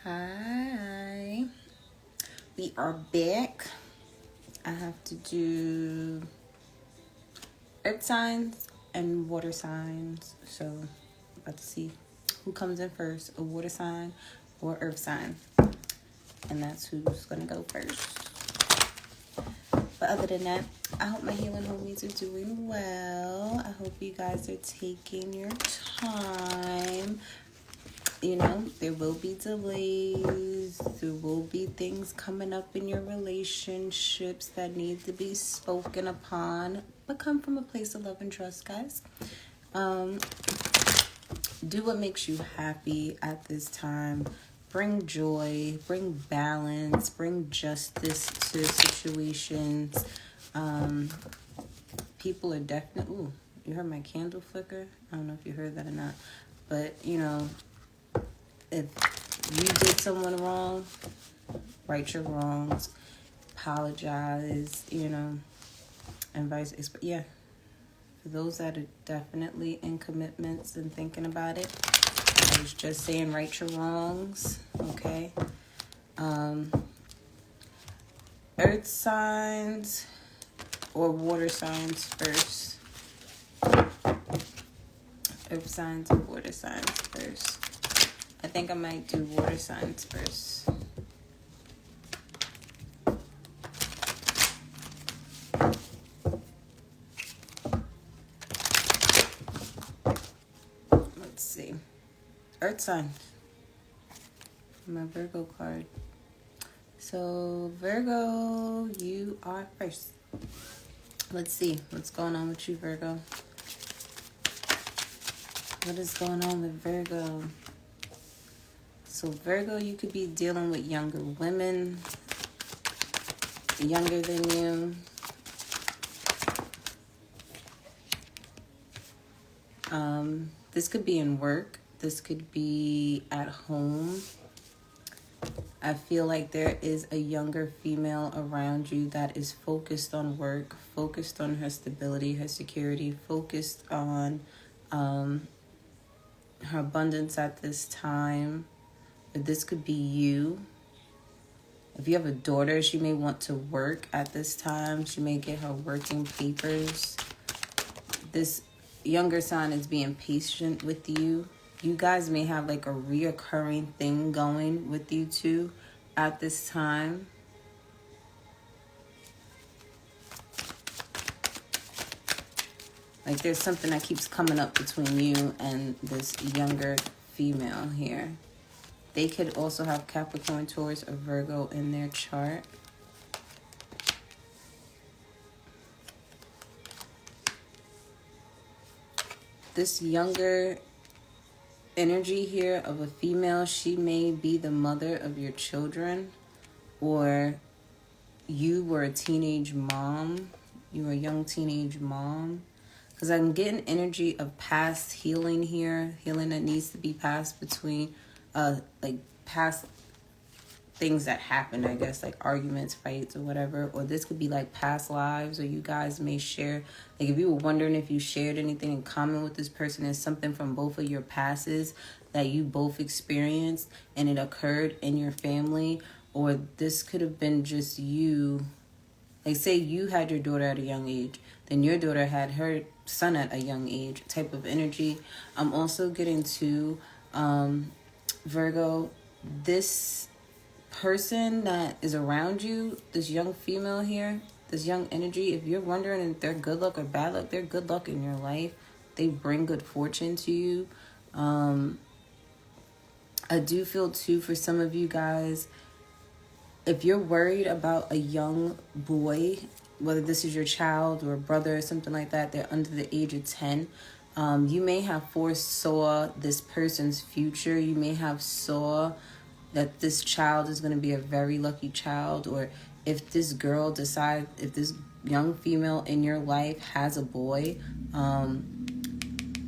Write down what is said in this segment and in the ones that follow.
Hi, we are back. I have to do earth signs and water signs. So, about to see who comes in first, a water sign or earth sign. And that's who's going to go first. But other than that, I hope my healing homies are doing well. I hope you guys are taking your time. You know, there will be delays. There will be things coming up in your relationships that need to be spoken upon. But come from a place of love and trust, guys. Do what makes you happy at this time. Bring joy, bring balance, bring justice to situations. People are definitely... Ooh, you heard my candle flicker? I don't know if you heard that or not. But, you know, if you did someone wrong, right your wrongs, apologize, you know, and vice versa. Yeah, for those that are definitely in commitments and thinking about it, I was just saying right your wrongs, okay? Earth signs or water signs first. Earth signs and water signs first. I think I might do water signs first. Let's see. Earth signs. My Virgo card. So, Virgo, you are first. Let's see what's going on with you, Virgo. What is going on with Virgo? So, Virgo, you could be dealing with younger women, younger than you. This could be in work. This could be at home. I feel like there is a younger female around you that is focused on work, focused on her stability, her security, focused on her abundance at this time. But this could be you. If you have a daughter, she may want to work at this time. She may get her working papers. This younger sign is being patient with you. You guys may have like a reoccurring thing going with you two at this time. Like there's something that keeps coming up between you and this younger female here. They could also have Capricorn, Taurus, or Virgo in their chart. This younger energy here of a female, she may be the mother of your children, or you were a teenage mom. You were a young teenage mom. Because I'm getting energy of past healing here. Healing that needs to be passed between, like past things that happened, I guess, like arguments, fights, or whatever. Or this could be like past lives, or you guys may share, like if you were wondering if you shared anything in common with this person, is something from both of your pasts that you both experienced and it occurred in your family. Or this could have been just you. Like say you had your daughter at a young age, then your daughter had her son at a young age type of energy. I'm also getting to Virgo, this person that is around you, this young female here, this young energy, if you're wondering if they're good luck or bad luck, they're good luck in your life. They bring good fortune to you. I do feel too for some of you guys, if you're worried about a young boy, whether this is your child or a brother or something like that, they're under the age of 10, you may have foresaw this person's future. You may have saw that this child is going to be a very lucky child. Or if this girl decides, if this young female in your life has a boy,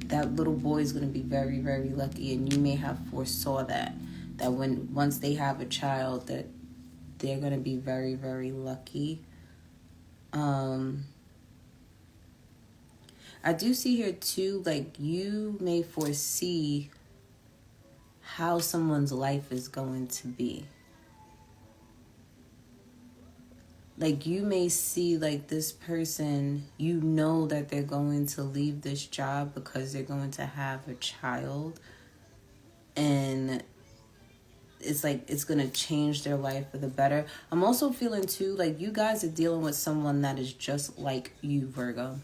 that little boy is going to be very, very lucky. And you may have foresaw that once they have a child, that they're going to be very, very lucky. I do see here too, like you may foresee how someone's life is going to be. Like, you may see, like, this person, you know that they're going to leave this job because they're going to have a child. And it's like, it's going to change their life for the better. I'm also feeling, too, like, you guys are dealing with someone that is just like you, Virgo.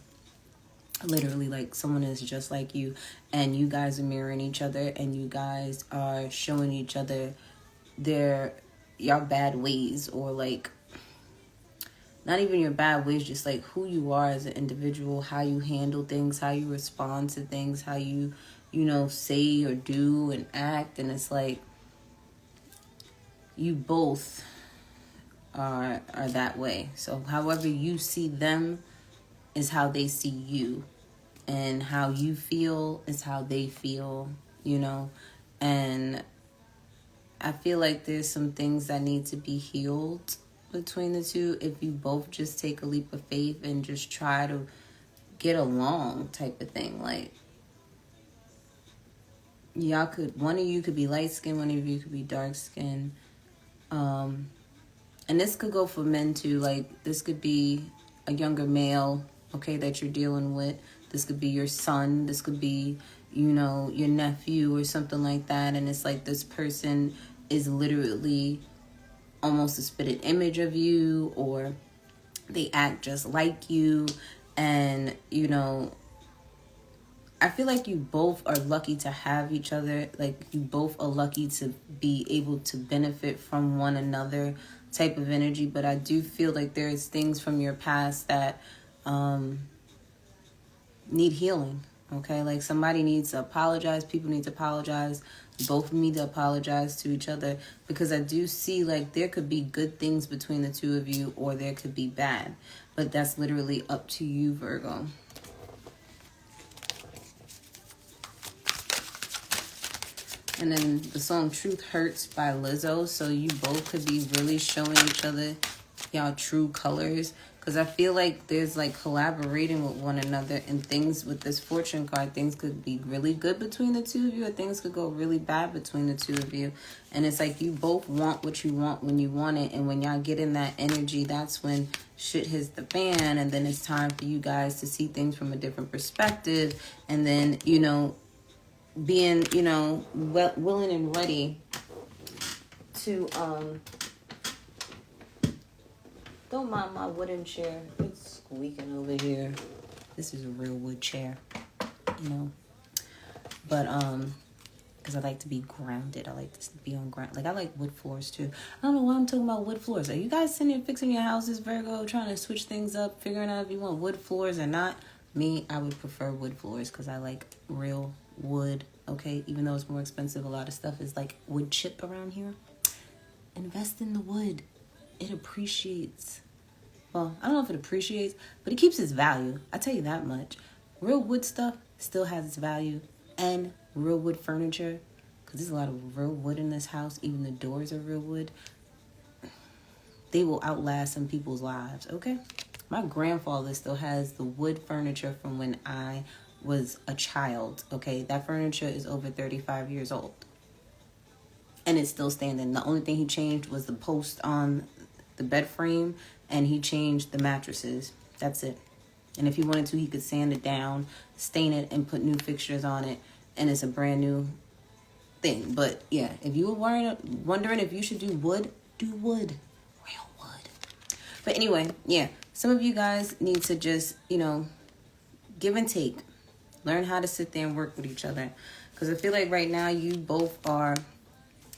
Literally, like, someone is just like you. And you guys are mirroring each other. And you guys are showing each other your bad ways, or, like, not even your bad ways, just like who you are as an individual, how you handle things, how you respond to things, how you say or do and act. And it's like, you both are that way. So however you see them is how they see you, and how you feel is how they feel, and I feel like there's some things that need to be healed between the two if you both just take a leap of faith and just try to get along, type of thing. Like, one of you could be light skinned, one of you could be dark skinned. And this could go for men too. Like, this could be a younger male, okay, that you're dealing with. This could be your son. This could be, your nephew or something like that. And it's like, this person is literally almost a spitted image of you, or they act just like you. And I feel like you both are lucky to have each other. Like, you both are lucky to be able to benefit from one another, type of energy. But I do feel like there's things from your past that need healing. Okay, like, somebody needs to apologize. People need to apologize. Both need to apologize to each other, because I do see, like, there could be good things between the two of you, or there could be bad. But that's literally up to you, Virgo. And then the song Truth Hurts by Lizzo. So you both could be really showing each other y'all true colors. Because I feel like there's, like, collaborating with one another, and things with this fortune card, things could be really good between the two of you, or things could go really bad between the two of you. And it's like, you both want what you want when you want it. And when y'all get in that energy, that's when shit hits the fan. And then it's time for you guys to see things from a different perspective. And then, being, willing and ready to, don't mind my wooden chair. It's squeaking over here. This is a real wood chair, But, because I like to be grounded. I like to be on ground. Like, I like wood floors, too. I don't know why I'm talking about wood floors. Are you guys sitting here fixing your houses, Virgo, trying to switch things up, figuring out if you want wood floors or not? Me, I would prefer wood floors because I like real wood, okay? Even though it's more expensive, a lot of stuff is like wood chip around here. Invest in the wood. It appreciates. Well, I don't know if it appreciates, but it keeps its value. I tell you that much. Real wood stuff still has its value. And real wood furniture, because there's a lot of real wood in this house. Even the doors are real wood. They will outlast some people's lives, okay? My grandfather still has the wood furniture from when I was a child, okay? That furniture is over 35 years old. And it's still standing. The only thing he changed was the post on the bed frame, and he changed the mattresses. That's it. And if he wanted to, he could sand it down, stain it, and put new fixtures on it. And it's a brand new thing. But yeah, if you were wondering if you should do wood, do wood. Real wood. But anyway, yeah. Some of you guys need to just, give and take. Learn how to sit there and work with each other. Because I feel like right now you both are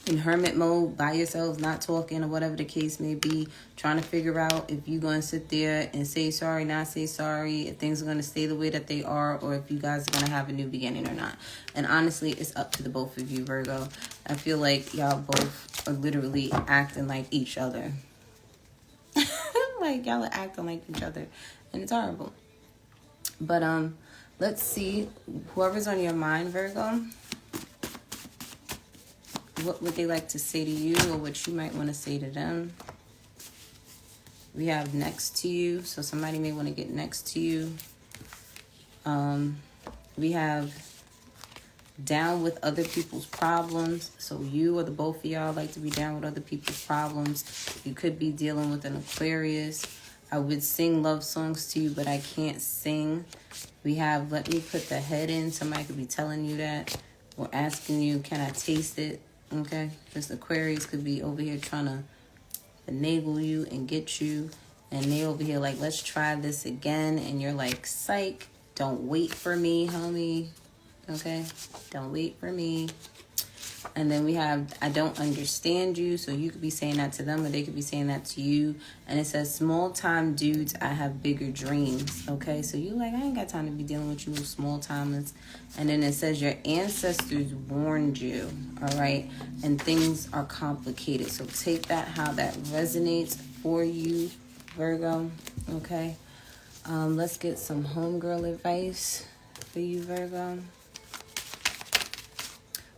in hermit mode, by yourselves, not talking, or whatever the case may be, trying to figure out if you're going to sit there and say sorry, not say sorry, if things are going to stay the way that they are, or if you guys are going to have a new beginning or not. And honestly, it's up to the both of you, Virgo. I feel like y'all both are literally acting like each other. Like, y'all are acting like each other, and it's horrible. But let's see, whoever's on your mind, Virgo, what would they like to say to you, or what you might want to say to them? We have next to you, so somebody may want to get next to you. We have down with other people's problems. So you or the both of y'all like to be down with other people's problems. You could be dealing with an Aquarius. I would sing love songs to you, but I can't sing. We have let me put the head in. Somebody could be telling you that or asking you, can I taste it? Okay. This Aquarius could be over here trying to finagle you and get you. And they over here like, let's try this again. And you're like, psych, don't wait for me, homie. Okay? Don't wait for me. And then we have, I don't understand you. So you could be saying that to them or they could be saying that to you. And it says, small time dudes, I have bigger dreams. Okay? So you like, I ain't got time to be dealing with you small timers. And then it says your ancestors warned you. All right? And things are complicated. So take that how that resonates for you, Virgo. Okay? Let's get some homegirl advice for you, Virgo.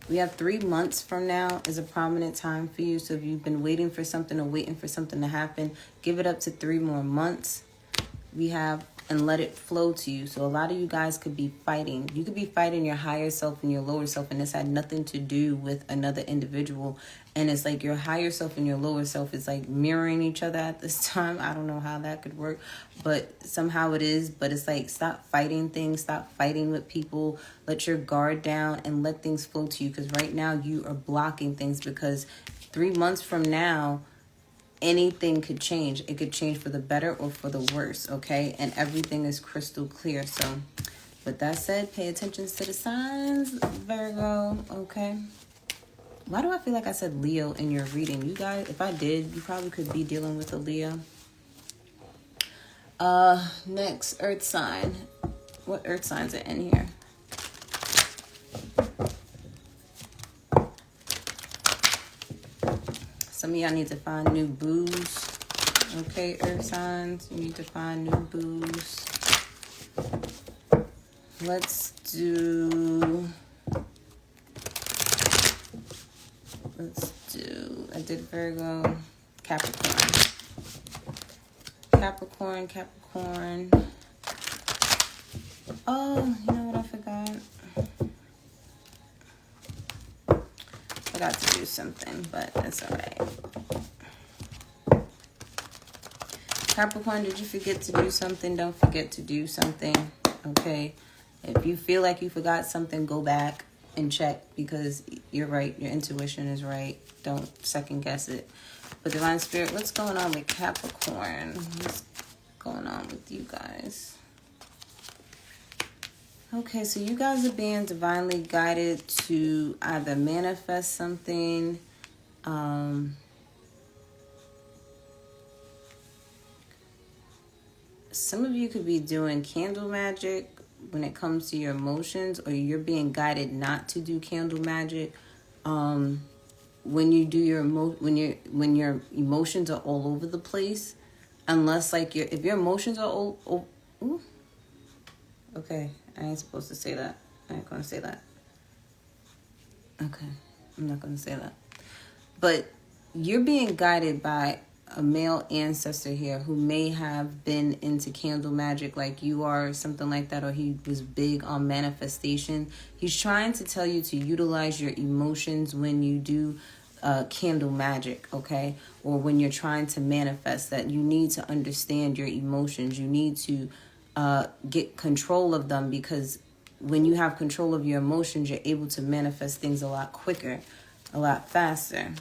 We have 3 months from now is a prominent time for you. So if you've been waiting for something or waiting for something to happen, give it up to 3 more months. We have, and let it flow to you. So a lot of you guys could be fighting. You could be fighting your higher self and your lower self, and this had nothing to do with another individual. And it's like your higher self and your lower self is like mirroring each other at this time. I don't know how that could work, but somehow it is. But it's like, stop fighting things. Stop fighting with people. Let your guard down and let things flow to you. Because right now you are blocking things, because 3 months from now, anything could change. It could change for the better or for the worse, okay? And everything is crystal clear. So with that said, pay attention to the signs, Virgo, okay? Why do I feel like I said Leo in your reading? You guys, if I did, you probably could be dealing with a Leo. Next, earth sign. What earth signs are in here? Some of y'all need to find new booze. Okay, earth signs, you need to find new booze. Let's do, I did Virgo, Capricorn. Capricorn. Oh, you know what I forgot? Forgot to do something, but it's all right. Capricorn, did you forget to do something? Don't forget to do something, okay? If you feel like you forgot something, go back and check, because you're right. Your intuition is right. Don't second guess it. But Divine Spirit, what's going on with Capricorn? What's going on with you guys? Okay, so you guys are being divinely guided to either manifest something, some of you could be doing candle magic when it comes to your emotions, or you're being guided not to do candle magic. When you do your when your emotions are all over the place, unless like if your emotions are all ooh. Okay, I ain't supposed to say that. I ain't gonna say that. Okay, I'm not gonna say that. But you're being guided by a male ancestor here who may have been into candle magic like you are, or something like that, or he was big on manifestation. He's trying to tell you to utilize your emotions when you do candle magic, okay? Or when you're trying to manifest, that you need to understand your emotions. You need to get control of them, because when you have control of your emotions, you're able to manifest things a lot quicker, a lot faster.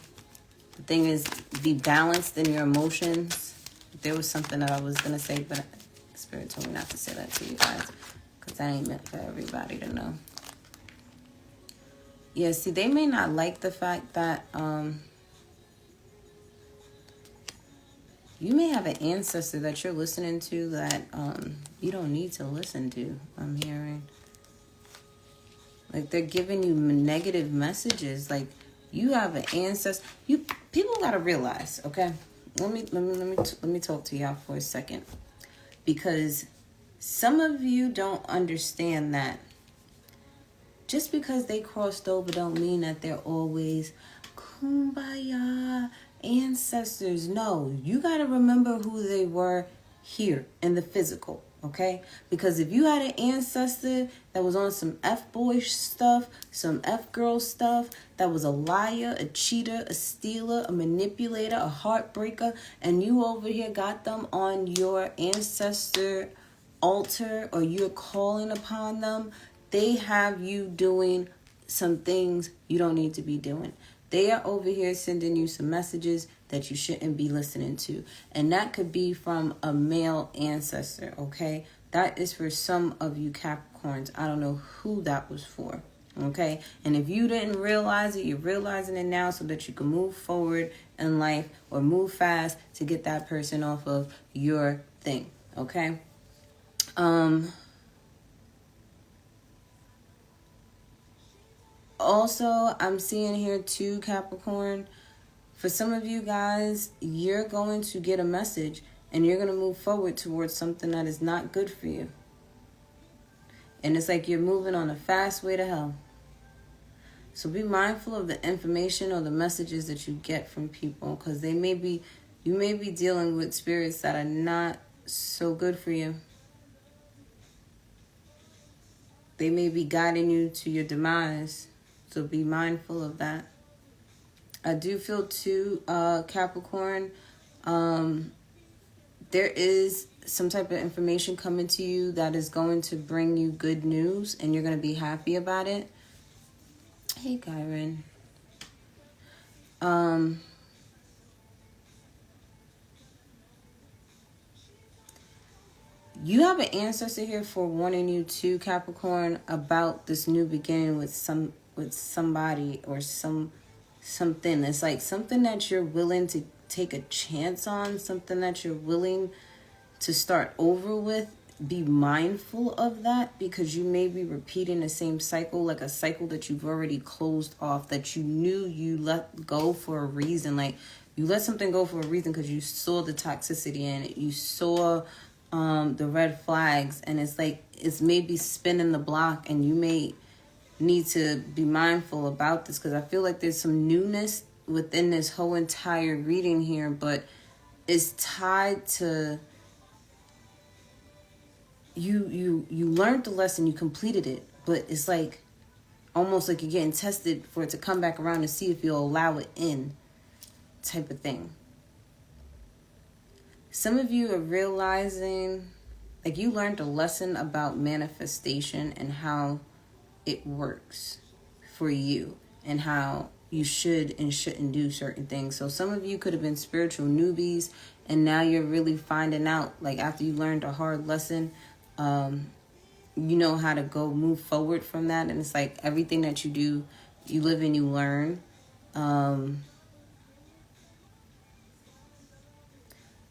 The thing is, be balanced in your emotions. There was something that I was going to say, but Spirit told me not to say that to you guys, because that ain't meant for everybody to know. Yeah, see, they may not like the fact that you may have an ancestor that you're listening to that you don't need to listen to, I'm hearing. Like, they're giving you negative messages. Like, you have an ancestor. People gotta realize, okay? Let me talk to y'all for a second, because some of you don't understand that just because they crossed over don't mean that they're always kumbaya ancestors. No, you gotta remember who they were here in the physical, Okay? Because if you had an ancestor that was on some F-boy stuff, some F-girl stuff, that was a liar, a cheater, a stealer, a manipulator, a heartbreaker, and you over here got them on your ancestor altar, or you're calling upon them, they have you doing some things you don't need to be doing. They are over here sending you some messages that you shouldn't be listening to. And that could be from a male ancestor, okay? That is for some of you Capricorns. I don't know who that was for, okay? And if you didn't realize it, you're realizing it now so that you can move forward in life or move fast to get that person off of your thing, okay? Also, I'm seeing here too, Capricorn, for some of you guys, you're going to get a message and you're going to move forward towards something that is not good for you. And it's like you're moving on a fast way to hell. So be mindful of the information or the messages that you get from people, because you may be dealing with spirits that are not so good for you. They may be guiding you to your demise. So be mindful of that. I do feel too, Capricorn, there is some type of information coming to you that is going to bring you good news, and you're going to be happy about it. Hey, Kyron. You have an ancestor here for warning you too, Capricorn, about this new beginning with somebody or something. It's like something that you're willing to take a chance on, something that you're willing to start over with. Be mindful of that, because you may be repeating the same cycle, like a cycle that you've already closed off, that you knew you let go for a reason. Like you let something go for a reason because you saw the toxicity in it. You saw the red flags, and it's like it's maybe spinning the block, and you may need to be mindful about this, because I feel like there's some newness within this whole entire reading here, but it's tied to you learned the lesson, you completed it, but it's like almost like you're getting tested for it to come back around to see if you'll allow it in, type of thing. Some of you are realizing, like, you learned a lesson about manifestation and how it works for you and how you should and shouldn't do certain things. So some of you could have been spiritual newbies, and now you're really finding out, like, after you learned a hard lesson, you know how to go move forward from that. And it's like everything that you do, you live and you learn. But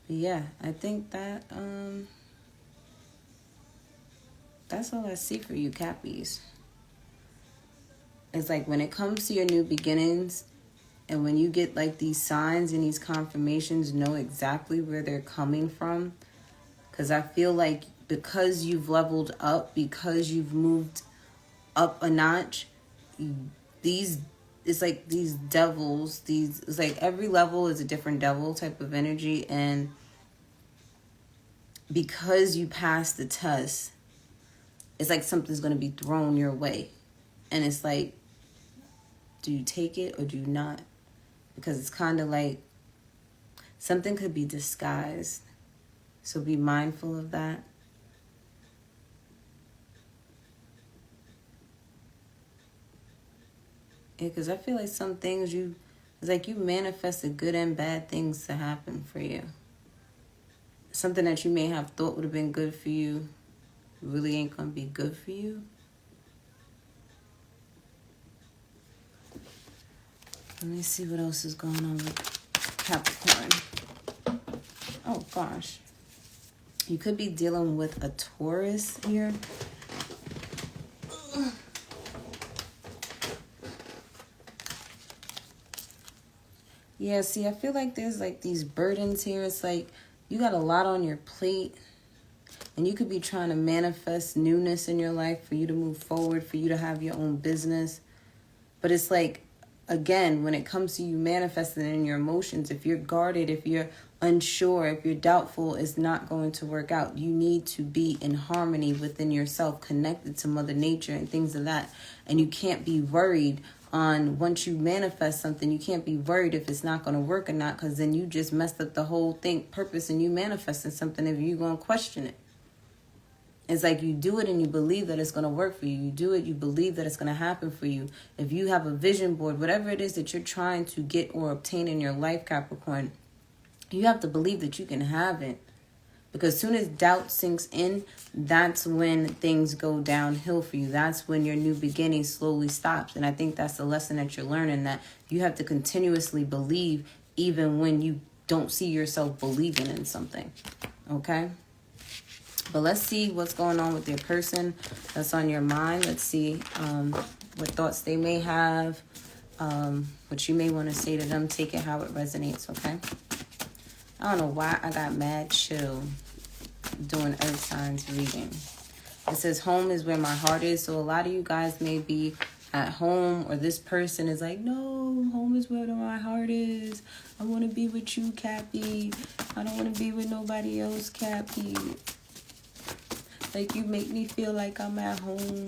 yeah, I think that that's all I see for you, Cappies. It's like when it comes to your new beginnings, and when you get like these signs and these confirmations, know exactly where they're coming from. Because I feel like because you've leveled up, because you've moved up a notch, it's like these devils, it's like every level is a different devil type of energy. And because you passed the test, it's like something's going to be thrown your way. And it's like, do you take it or do you not? Because it's kind of like something could be disguised. So be mindful of that. Yeah, because I feel like some things it's like you manifested good and bad things to happen for you. Something that you may have thought would have been good for you really ain't going to be good for you. Let me see what else is going on with Capricorn. Oh, gosh. You could be dealing with a Taurus here. Yeah, see, I feel like there's like these burdens here. It's like you got a lot on your plate, and you could be trying to manifest newness in your life for you to move forward, for you to have your own business. But it's like again, when it comes to you manifesting in your emotions, if you're guarded, if you're unsure, if you're doubtful, it's not going to work out. You need to be in harmony within yourself, connected to Mother Nature and things of that. And you can't be worried on once you manifest something, you can't be worried if it's not going to work or not, because then you just messed up the whole thing, purpose, and you manifesting something if you're going to question it. It's like you do it and you believe that it's going to work for you. You do it, you believe that it's going to happen for you. If you have a vision board, whatever it is that you're trying to get or obtain in your life, Capricorn, you have to believe that you can have it. Because as soon as doubt sinks in, that's when things go downhill for you. That's when your new beginning slowly stops. And I think that's the lesson that you're learning, that you have to continuously believe even when you don't see yourself believing in something. Okay? But let's see what's going on with your person that's on your mind. Let's see what thoughts they may have, what you may want to say to them. Take it how it resonates, okay? I don't know why I got mad chill doing earth signs reading. It says home is where my heart is. So a lot of you guys may be at home, or this person is like, no, home is where my heart is. I want to be with you, Cappy. I don't want to be with nobody else, Cappy. Like, you make me feel like I'm at home,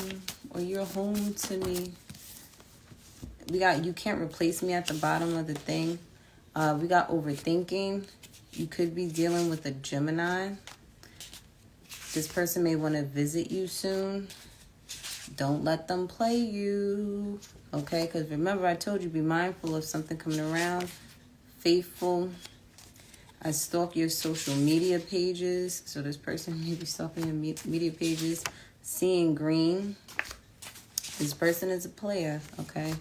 or you're home to me. We got you can't replace me at the bottom of the thing. We got overthinking. You could be dealing with a Gemini. This person may want to visit you soon. Don't let them play you. Okay? Because remember, I told you, be mindful of something coming around. Faithful. I stalk your social media pages. So this person may be stalking your media pages. Seeing green. This person is a player. Okay?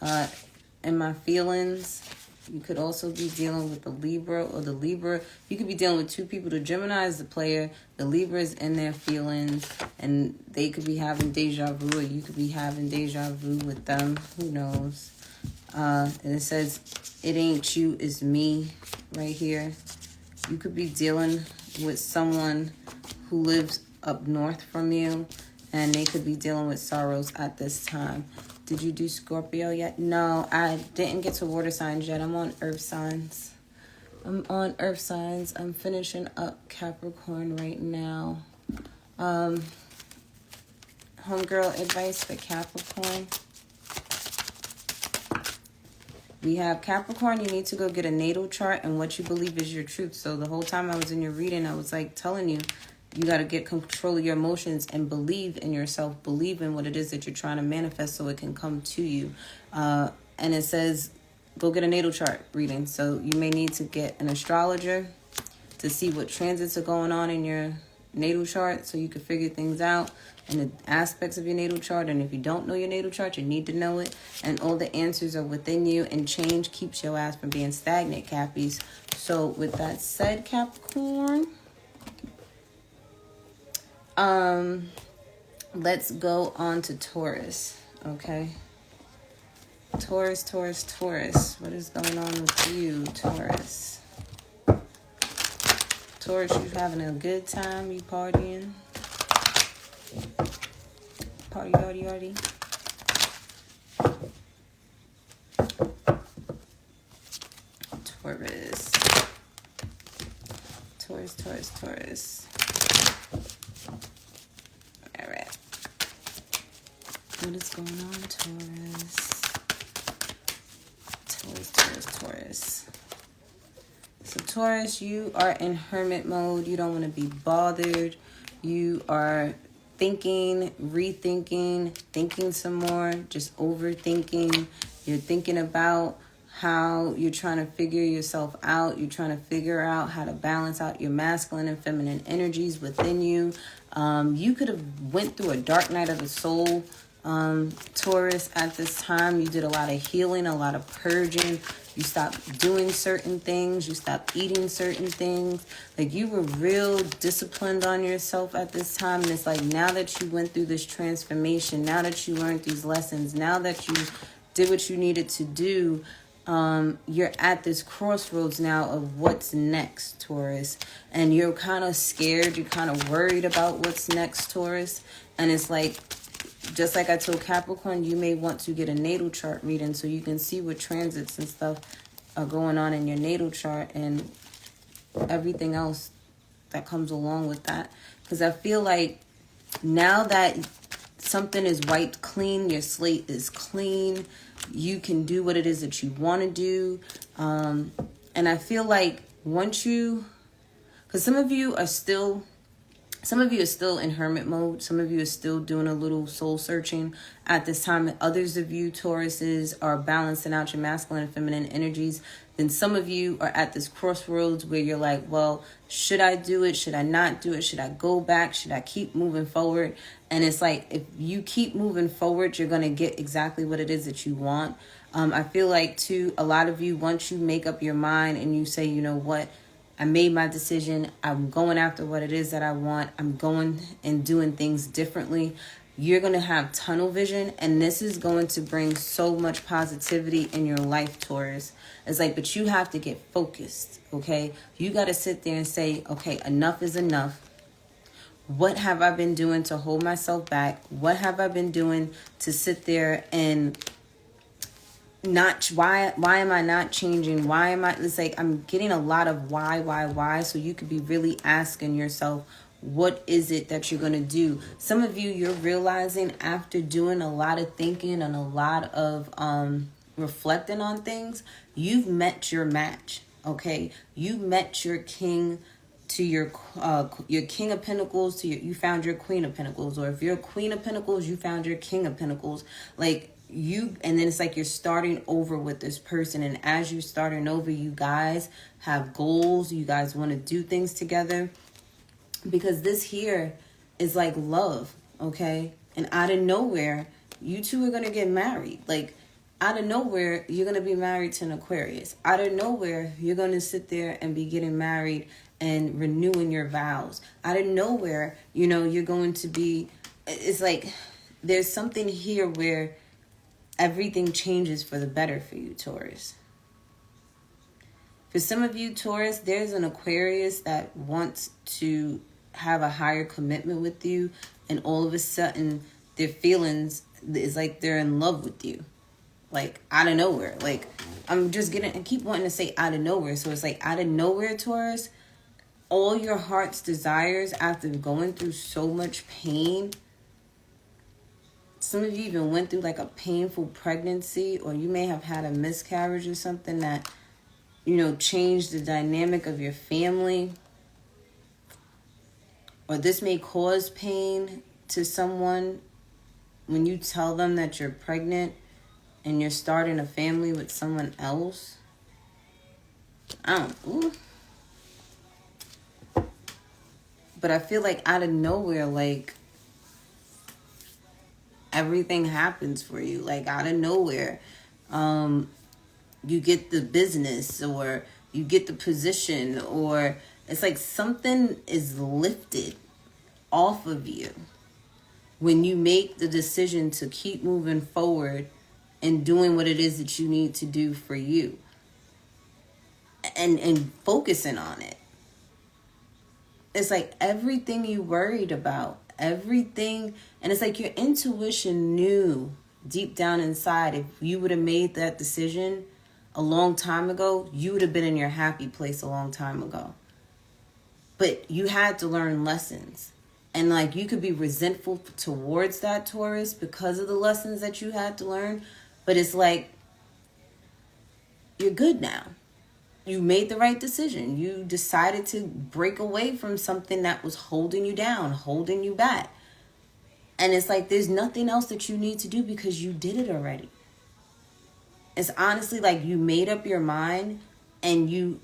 And my feelings. You could also be dealing with the Libra, or the Libra. You could be dealing with two people. The Gemini is the player. The Libra is in their feelings. And they could be having deja vu, or you could be having deja vu with them. Who knows? And it says, it ain't you, it's me right here. You could be dealing with someone who lives up north from you. And they could be dealing with sorrows at this time. Did you do Scorpio yet? No, I didn't get to water signs yet. I'm on earth signs. I'm finishing up Capricorn right now. Homegirl advice for Capricorn. We have Capricorn, you need to go get a natal chart and what you believe is your truth. So the whole time I was in your reading, I was like telling you, you got to get control of your emotions and believe in yourself. Believe in what it is that you're trying to manifest so it can come to you. And it says, go get a natal chart reading. So you may need to get an astrologer to see what transits are going on in your natal chart so you can figure things out and the aspects of your natal chart. And if you don't know your natal chart, you need to know it. And all the answers are within you. And change keeps your ass from being stagnant, Cappies. So with that said, Capricorn... let's go on to Taurus, okay? Taurus. What is going on with you, Taurus? Taurus, you having a good time? You partying? Party. Taurus. Alright. What is going on, Taurus? So Taurus, you are in hermit mode. You don't want to be bothered. You are thinking, rethinking, thinking some more, just overthinking. You're thinking about how you're trying to figure yourself out. You're trying to figure out how to balance out your masculine and feminine energies within you. You could have went through a dark night of the soul, Taurus, at this time. You did a lot of healing, a lot of purging. You stopped doing certain things. You stopped eating certain things. Like, you were real disciplined on yourself at this time. And it's like, now that you went through this transformation, now that you learned these lessons, now that you did what you needed to do, you're at this crossroads now of what's next, Taurus. And you're kind of scared. You're kind of worried about what's next, Taurus. And it's like, just like I told Capricorn, you may want to get a natal chart reading so you can see what transits and stuff are going on in your natal chart and everything else that comes along with that. Because I feel like now that something is wiped clean, your slate is clean, you can do what it is that you want to do. And I feel like once you, because some of you are still in hermit mode. Some of you are still doing a little soul searching at this time. And others of you, Tauruses, are balancing out your masculine and feminine energies. Then some of you are at this crossroads where you're like, well, should I do it? Should I not do it? Should I go back? Should I keep moving forward? And it's like, if you keep moving forward, you're going to get exactly what it is that you want. I feel like, too, a lot of you, once you make up your mind and you say, you know what, I made my decision, I'm going after what it is that I want, I'm going and doing things differently, you're going to have tunnel vision, and this is going to bring so much positivity in your life, Taurus. It's like, but you have to get focused, okay? You got to sit there and say, okay, enough is enough. What have I been doing to hold myself back? What have I been doing to sit there and why am I not changing? Why am I, it's like I'm getting a lot of why, so you could be really asking yourself, what is it that you're going to do? Some of you, you're realizing after doing a lot of thinking and a lot of reflecting on things, you've met your match, okay? You met your king to your King of Pentacles, you found your Queen of Pentacles, or if you're a Queen of Pentacles, you found your King of Pentacles. Like, and then it's like you're starting over with this person, and as you're starting over, you guys have goals, you guys want to do things together, because this here is like love, okay? And out of nowhere, you two are going to get married. Like, out of nowhere, you're going to be married to an Aquarius. Out of nowhere, you're going to sit there and be getting married and renewing your vows. Out of nowhere, you know, you're going to be, it's like there's something here where everything changes for the better for you, Taurus. For some of you, Taurus, there's an Aquarius that wants to have a higher commitment with you, and all of a sudden their feelings is like they're in love with you. Like, out of nowhere. Like, I keep wanting to say out of nowhere. So it's like out of nowhere, Taurus, all your heart's desires after going through so much pain. Some of you even went through like a painful pregnancy, or you may have had a miscarriage or something that, you know, changed the dynamic of your family. Or this may cause pain to someone when you tell them that you're pregnant and you're starting a family with someone else. But I feel like out of nowhere, like, everything happens for you. Like, out of nowhere, you get the business, or you get the position, or it's like something is lifted off of you when you make the decision to keep moving forward and doing what it is that you need to do for you, and focusing on it. It's like everything you worried about, everything, and it's like your intuition knew deep down inside, if you would have made that decision a long time ago, you would have been in your happy place a long time ago. But you had to learn lessons. And like, you could be resentful towards that, Taurus, because of the lessons that you had to learn. But it's like, you're good now. You made the right decision. You decided to break away from something that was holding you down, holding you back. And it's like, there's nothing else that you need to do because you did it already. It's honestly like you made up your mind and you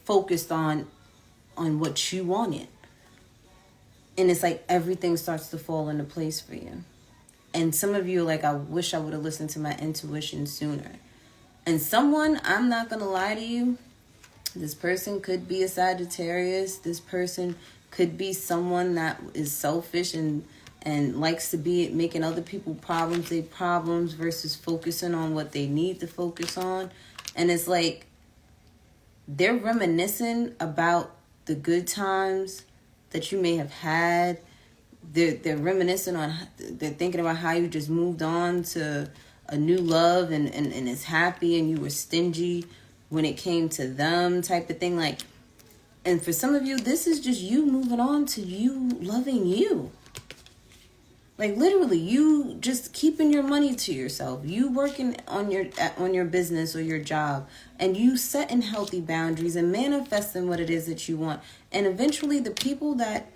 focused on what you wanted. And it's like everything starts to fall into place for you. And some of you are like, I wish I would have listened to my intuition sooner. And someone, I'm not going to lie to you, this person could be a Sagittarius. This person could be someone that is selfish and likes to be making other people problems their problems versus focusing on what they need to focus on. And it's like they're reminiscing about the good times that you may have had they're reminiscing on, they're thinking about how you just moved on to a new love and is happy, and you were stingy when it came to them, type of thing. Like, and for some of you, this is just you moving on to you loving you. Like, literally, you just keeping your money to yourself. You working on your business or your job, and you setting healthy boundaries and manifesting what it is that you want. And eventually, the people that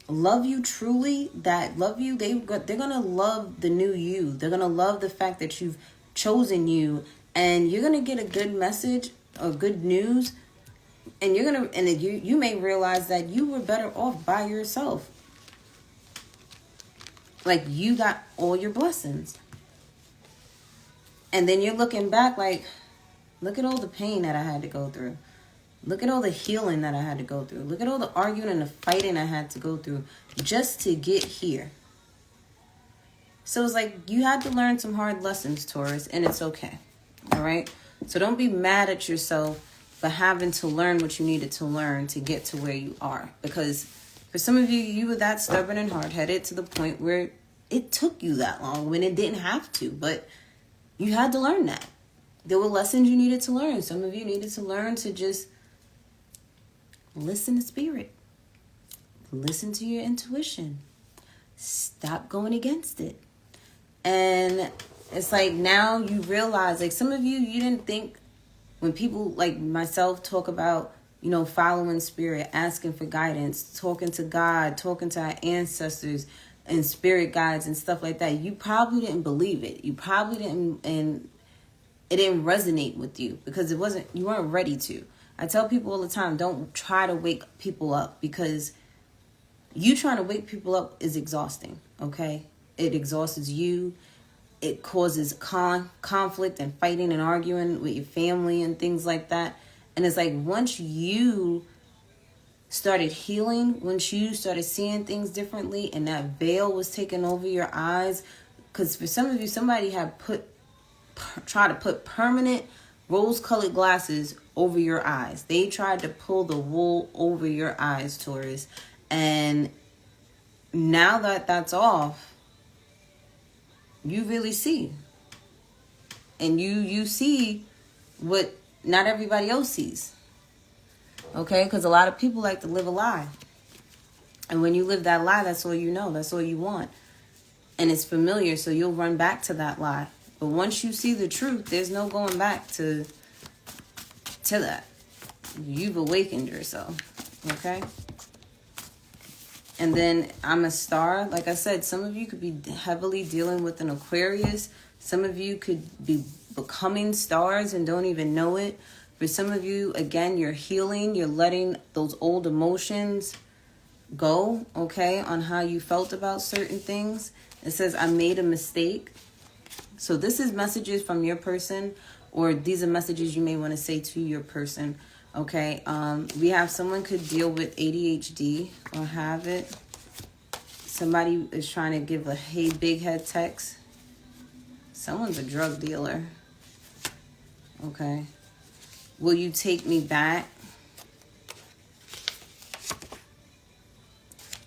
love you truly, that love you, they're gonna love the new you. They're gonna love the fact that you've chosen you, and you're gonna get a good message or good news, and you may realize that you were better off by yourself. Like, you got all your blessings. And then you're looking back like, look at all the pain that I had to go through. Look at all the healing that I had to go through. Look at all the arguing and the fighting I had to go through just to get here. So it's like, you had to learn some hard lessons, Taurus, and it's okay. All right? So don't be mad at yourself for having to learn what you needed to learn to get to where you are. Because for some of you, you were that stubborn and hard-headed to the point where it took you that long when it didn't have to. But you had to learn that. There were lessons you needed to learn. Some of you needed to learn to just listen to spirit. Listen to your intuition. Stop going against it. And it's like, now you realize, like, some of you didn't think, when people like myself talk about, following spirit, asking for guidance, talking to God, talking to our ancestors and spirit guides and stuff like that, you probably didn't believe it. You probably didn't, and it didn't resonate with you because you weren't ready to. I tell people all the time, don't try to wake people up, because you trying to wake people up is exhausting, okay? It exhausts you. It causes conflict and fighting and arguing with your family and things like that. And it's like, once you started healing, once you started seeing things differently, and that veil was taken over your eyes, because for some of you, somebody had tried to put permanent rose-colored glasses over your eyes. They tried to pull the wool over your eyes, Taurus. And now that that's off, you really see. And you see what not everybody else sees. Okay? Because a lot of people like to live a lie. And when you live that lie, that's all you know. That's all you want. And it's familiar, so you'll run back to that lie. But once you see the truth, there's no going back to that. You've awakened yourself. Okay? And then I'm a star. Like I said, some of you could be heavily dealing with an Aquarius. Some of you could be becoming stars and don't even know it. For some of you, again, you're healing. You're letting those old emotions go, okay, on how you felt about certain things. It says, I made a mistake. So this is messages from your person, or these are messages you may want to say to your person. Okay, we have someone could deal with ADHD or have it. Somebody is trying to give a hey big head text. Someone's a drug dealer. Okay. Will you take me back?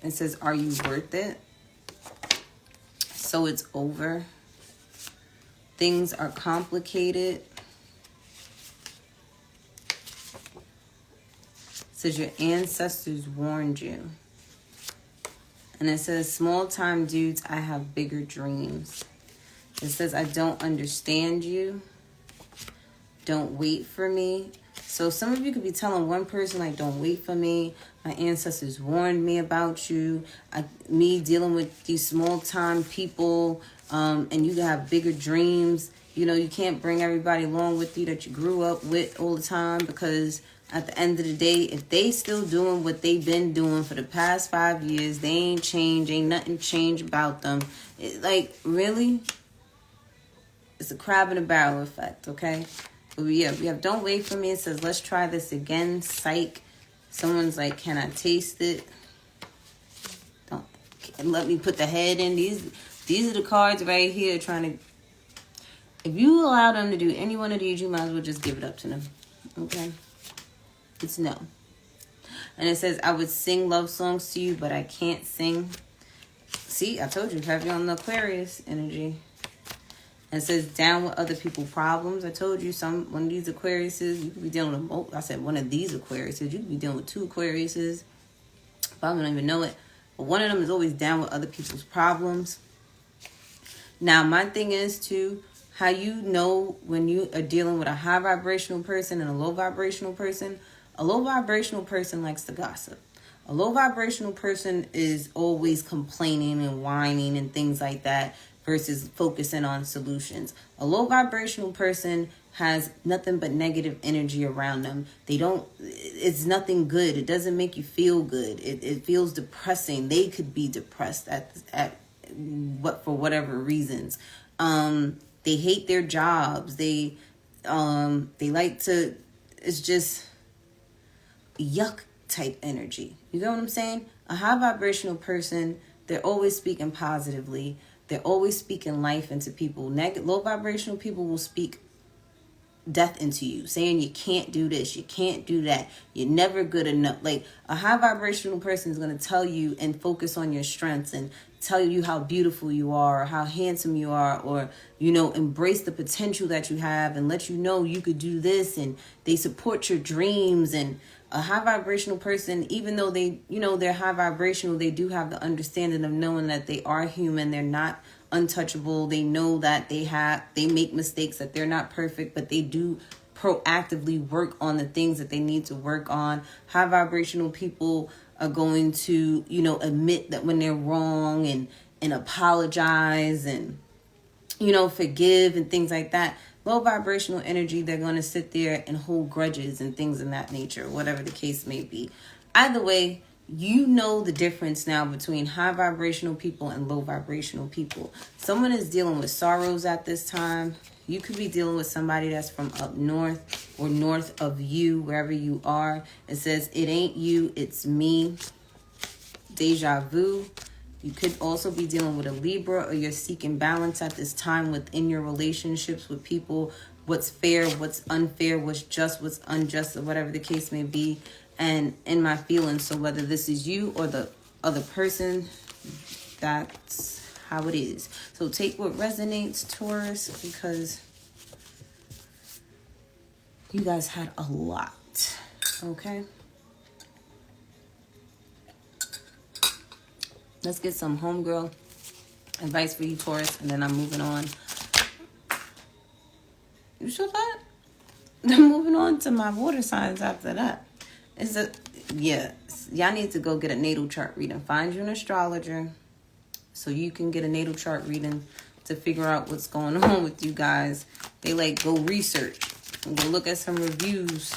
It says, are you worth it? So it's over. Things are complicated. Says your ancestors warned you. And it says, small time dudes, I have bigger dreams. It says, I don't understand you. Don't wait for me. So some of you could be telling one person, like, don't wait for me. My ancestors warned me about you. Me dealing with these small time people, and you have bigger dreams. You can't bring everybody along with you that you grew up with all the time, because at the end of the day, if they still doing what they've been doing for the past 5 years, they ain't changed. Ain't nothing changed about them. Really? It's a crab in a barrel effect, okay? But we have don't wait for me. It says, let's try this again. Psych. Someone's like, can I taste it? Don't let me put the head in. These are the cards right here trying to... If you allow them to do any one of these, you might as well just give it up to them. Okay? It's no. And it says, I would sing love songs to you, but I can't sing. See, I told you, have you on the Aquarius energy. And it says down with other people's problems. I told you one of these Aquariuses, you could be dealing with, I said one of these Aquariuses, you could be dealing with 2 Aquariuses. Probably don't even know it. But one of them is always down with other people's problems. Now, my thing is, too, how you know when you are dealing with a high vibrational person and a low vibrational person. A low vibrational person likes to gossip. A low vibrational person is always complaining and whining and things like that versus focusing on solutions. A low vibrational person has nothing but negative energy around them. It's nothing good. It doesn't make you feel good. It feels depressing. They could be depressed for whatever reasons. They hate their jobs. They like to, it's just yuck type energy. You know what I'm saying? A high vibrational person, they're always speaking positively. They're always speaking life into people. Low vibrational people will speak death into you, saying you can't do this, you can't do that, you're never good enough. Like, a high vibrational person is going to tell you and focus on your strengths and tell you how beautiful you are or how handsome you are, or, embrace the potential that you have and let you know you could do this, and they support your dreams. And a high vibrational person, even though they're high vibrational, they do have the understanding of knowing that they are human. They're not untouchable. They know that they make mistakes, that they're not perfect, but they do proactively work on the things that they need to work on. High vibrational people are going to, admit that when they're wrong and apologize and, forgive and things like that. Low vibrational energy, they're going to sit there and hold grudges and things in that nature, whatever the case may be. Either way, you know the difference now between high vibrational people and low vibrational people. Someone is dealing with sorrows at this time. You could be dealing with somebody that's from up north or north of you, wherever you are. It says, it ain't you, it's me. Deja vu. You could also be dealing with a Libra, or you're seeking balance at this time within your relationships with people. What's fair, what's unfair, what's just, what's unjust, or whatever the case may be. And in my feelings, so whether this is you or the other person, that's how it is. So take what resonates, Taurus, because you guys had a lot, okay? Let's get some homegirl advice for you, Taurus, and then I'm moving on. You sure that? I'm moving on to my water signs after that. Y'all need to go get a natal chart reading. Find you an astrologer so you can get a natal chart reading to figure out what's going on with you guys. They go research and go look at some reviews.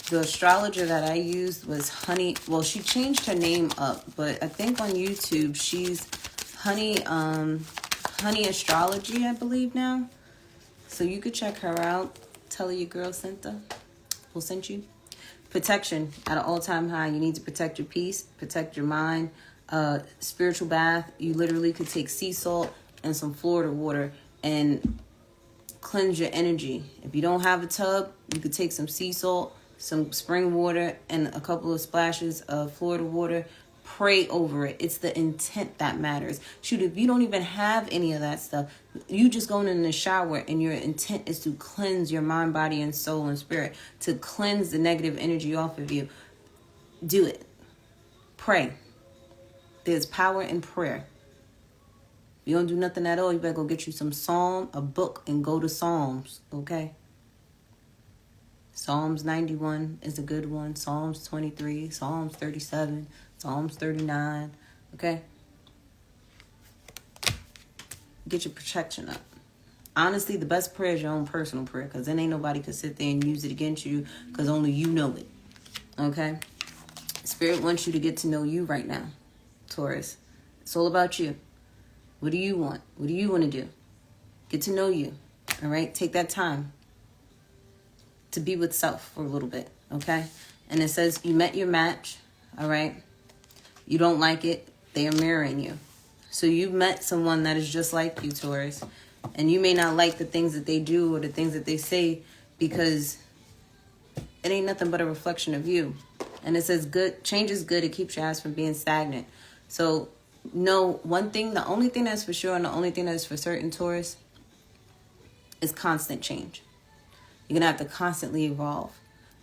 The astrologer that I used was Honey. Well, she changed her name up, but I think on YouTube she's Honey Astrology, I believe now. So you could check her out. Tell her your girl sent you. Protection at an all-time high. You need to protect your peace, protect your mind. Spiritual bath. You literally could take sea salt and some Florida water and cleanse your energy. If you don't have a tub, you could take some sea salt, some spring water, and a couple of splashes of Florida water. Pray over it. It's the intent that matters. Shoot, if you don't even have any of that stuff, you just going in the shower and your intent is to cleanse your mind, body, and soul and spirit, to cleanse the negative energy off of you. Do it. Pray. There's power in prayer. If you don't do nothing at all, you better go get you some psalm, a book, and go to Psalms, okay? Psalms 91 is a good one. Psalms 23, Psalms 37, Psalms 39, okay? Get your protection up. Honestly, the best prayer is your own personal prayer, because then ain't nobody could sit there and use it against you, because only you know it, okay? Spirit wants you to get to know you right now, Taurus. It's all about you. What do you want? What do you want to do? Get to know you, all right? Take that time to be with self for a little bit, okay? And it says you met your match, all right? You don't like it, they are mirroring you. So you've met someone that is just like you, Taurus. And you may not like the things that they do or the things that they say, because it ain't nothing but a reflection of you. And it says good change is good. It keeps your ass from being stagnant. So no, one thing, the only thing that's for sure and the only thing that's for certain, Taurus, is constant change. You're going to have to constantly evolve.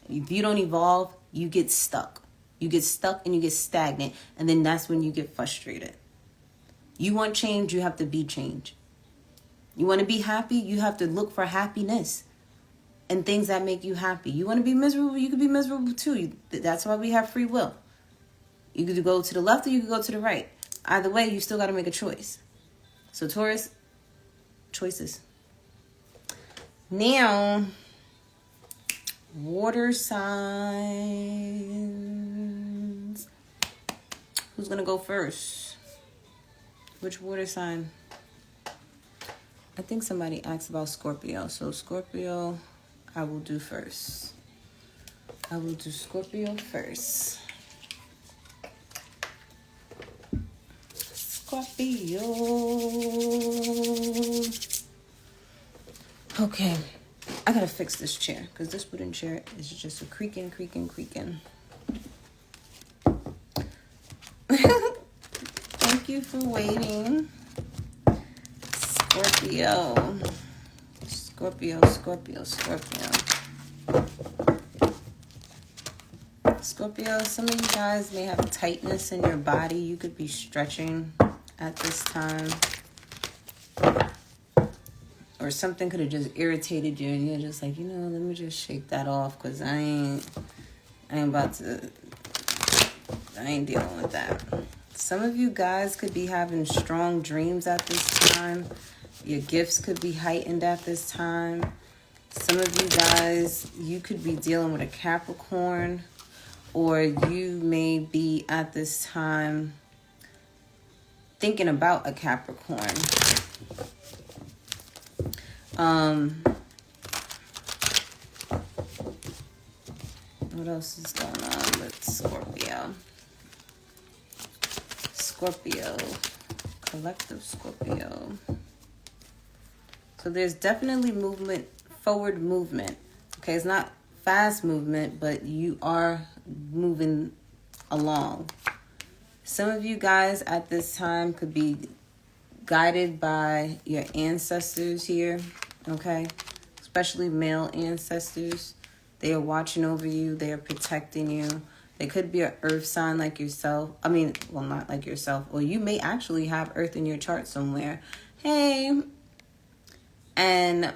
If you don't evolve, you get stuck. You get stuck and you get stagnant. And then that's when you get frustrated. You want change, you have to be change. You want to be happy, you have to look for happiness and things that make you happy. You want to be miserable, you can be miserable too. That's why we have free will. You could go to the left or you could go to the right. Either way, you still got to make a choice. So Taurus, choices. Now, water signs. Who's going to go first? Which water sign? I think somebody asked about Scorpio. So Scorpio, I will do first. I will do Scorpio first. Scorpio. Okay. I gotta fix this chair because this wooden chair is just a creaking. Thank you for waiting. Scorpio. Scorpio, some of you guys may have tightness in your body. You could be stretching at this time. Or something could have just irritated you and you're just like, you know, let me just shake that off because I ain't dealing with that. Some of you guys could be having strong dreams at this time. Your gifts could be heightened at this time. Some of you guys, you could be dealing with a Capricorn, or you may be at this time thinking about a Capricorn. What else is going on with Scorpio? Collective Scorpio. So there's definitely movement, forward movement. Okay, it's not fast movement, but you are moving along. Some of you guys at this time could be guided by your ancestors here, okay? Especially male ancestors. They are watching over you. They are protecting you. They could be an earth sign like yourself. I mean, well, not like yourself. Or you may actually have earth in your chart somewhere. Hey. And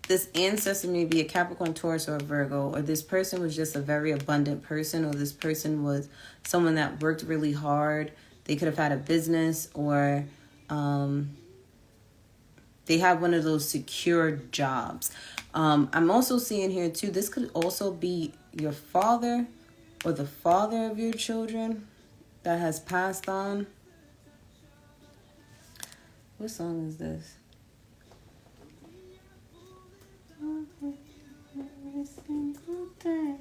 this ancestor may be a Capricorn, Taurus, or a Virgo. Or this person was just a very abundant person. Or this person was someone that worked really hard. They could have had a business, or they have one of those secure jobs. I'm also seeing here too, this could also be your father or the father of your children that has passed on. What song is this? Every single day.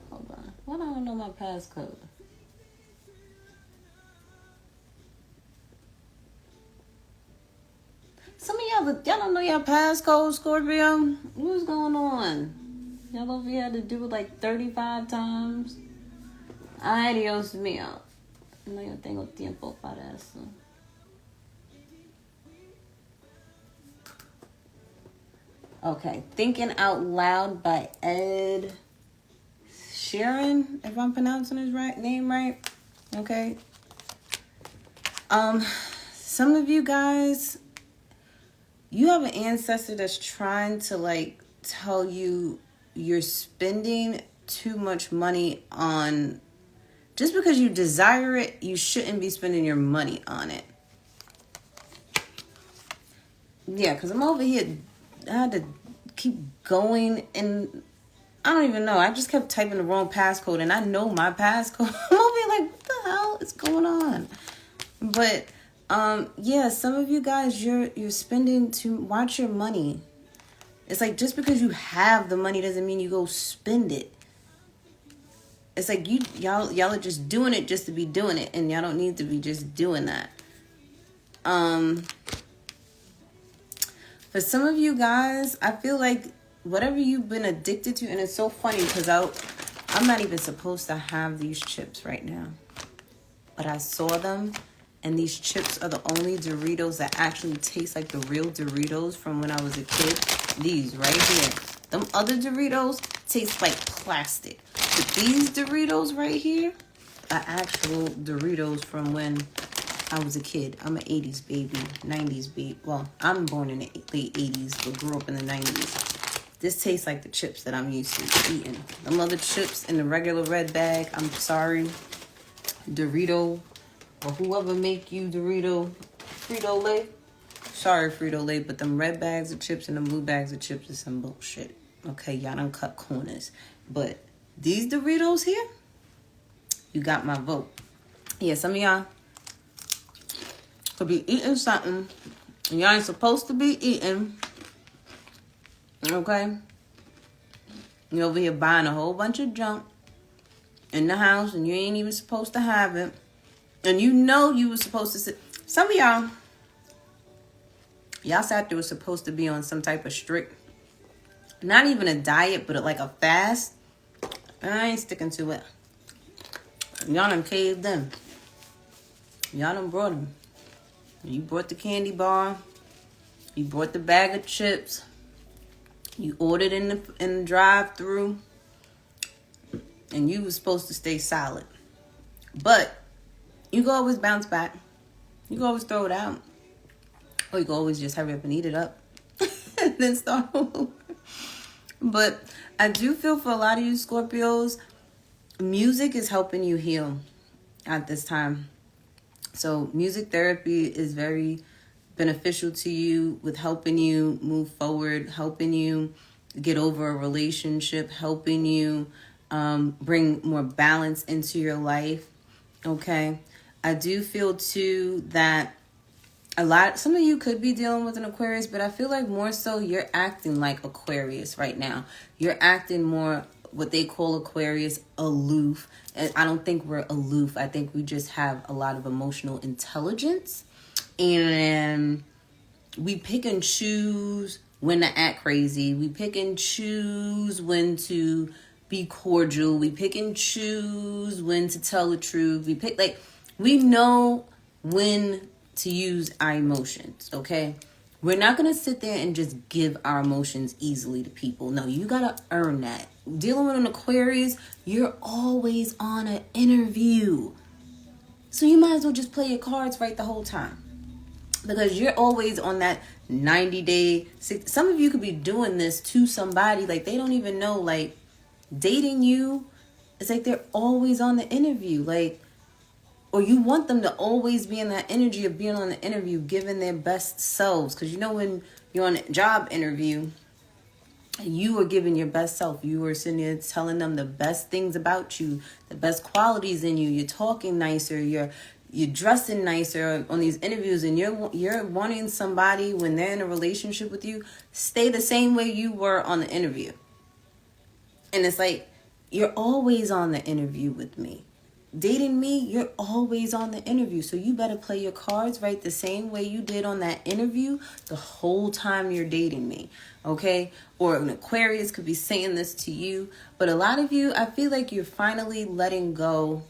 Hold on. Why don't I know my passcode? Some of y'all don't know your passcode, Scorpio? What's going on? Y'all over here had to do it like 35 times. Ay, Dios mío. No, yo tengo tiempo para eso. Okay, Thinking Out Loud by Ed Sheeran, if I'm pronouncing his name right. Okay. Some of you guys, you have an ancestor that's trying to like tell you you're spending too much money on, just because you desire it, you shouldn't be spending your money on it. Yeah, because I'm over here, I had to keep going, and I don't even know. I just kept typing the wrong passcode, and I know my passcode. I'm over here like, what the hell is going on? But yeah, some of you guys, you're spending watch your money. It's like, just because you have the money doesn't mean you go spend it. It's like y'all are just doing it just to be doing it, and y'all don't need to be just doing that. For some of you guys, I feel like whatever you've been addicted to, and it's so funny because I'm not even supposed to have these chips right now. But I saw them, and these chips are the only Doritos that actually taste like the real Doritos from when I was a kid. These right here. Them other Doritos taste like plastic. But these Doritos right here are actual Doritos from when I was a kid. I'm an 80s baby, 90s baby. Well, I'm born in the late 80s, but grew up in the 90s. This tastes like the chips that I'm used to eating. Them other chips in the regular red bag, I'm sorry. Dorito, or whoever make you Dorito, Frito-Lay. Sorry, Frito-Lay, but them red bags of chips and them blue bags of chips is some bullshit. Okay, y'all done cut corners. But these Doritos here, you got my vote. Yeah, some of y'all could be eating something y'all ain't supposed to be eating. Okay? You over here buying a whole bunch of junk in the house and you ain't even supposed to have it. And you know you were supposed to sit. Some of y'all sat there was supposed to be on some type of strict, not even a diet, but like a fast. And I ain't sticking to it. Y'all done caved in. Y'all done brought them. You brought the candy bar. You brought the bag of chips. You ordered in the drive-thru. And you was supposed to stay solid. But you can always bounce back. You can always throw it out. Or you can always just hurry up and eat it up. And then start over. But I do feel for a lot of you Scorpios, music is helping you heal at this time. So music therapy is very beneficial to you with helping you move forward, helping you get over a relationship, helping you bring more balance into your life. Okay. I do feel too that some of you could be dealing with an Aquarius, but I feel like more so you're acting like Aquarius right now. You're acting more what they call Aquarius aloof. And I don't think we're aloof. I think we just have a lot of emotional intelligence. And we pick and choose when to act crazy. We pick and choose when to be cordial. We pick and choose when to tell the truth. We know when to use our emotions, okay? We're not going to sit there and just give our emotions easily to people. No, you got to earn that. Dealing with an Aquarius, you're always on an interview. So you might as well just play your cards right the whole time. Because you're always on that 90-day... Some of you could be doing this to somebody. Like, they don't even know. Like, dating you, it's like they're always on the interview. Like, or you want them to always be in that energy of being on the interview, giving their best selves. Because you know when you're on a job interview, you are giving your best self. You are sitting there telling them the best things about you, the best qualities in you. You're talking nicer. You're dressing nicer on these interviews. And you're wanting somebody, when they're in a relationship with you, stay the same way you were on the interview. And it's like, you're always on the interview with me. Dating me, you're always on the interview. So you better play your cards right the same way you did on that interview the whole time you're dating me. Okay? Or an Aquarius could be saying this to you. But a lot of you, I feel like you're finally letting go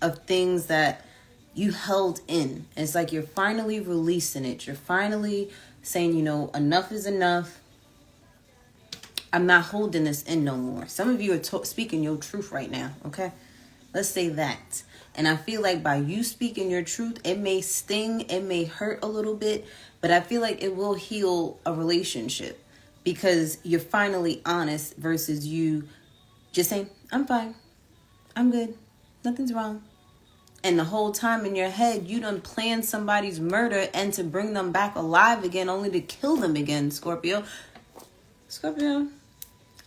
of things that you held in. It's like you're finally releasing it. You're finally saying, enough is enough. I'm not holding this in no more. Some of you are speaking your truth right now. Okay? Let's say that. And I feel like by you speaking your truth, it may sting, it may hurt a little bit, but I feel like it will heal a relationship because you're finally honest versus you just saying, I'm fine, I'm good, nothing's wrong. And the whole time in your head, you done planned somebody's murder and to bring them back alive again, only to kill them again, Scorpio. Scorpio,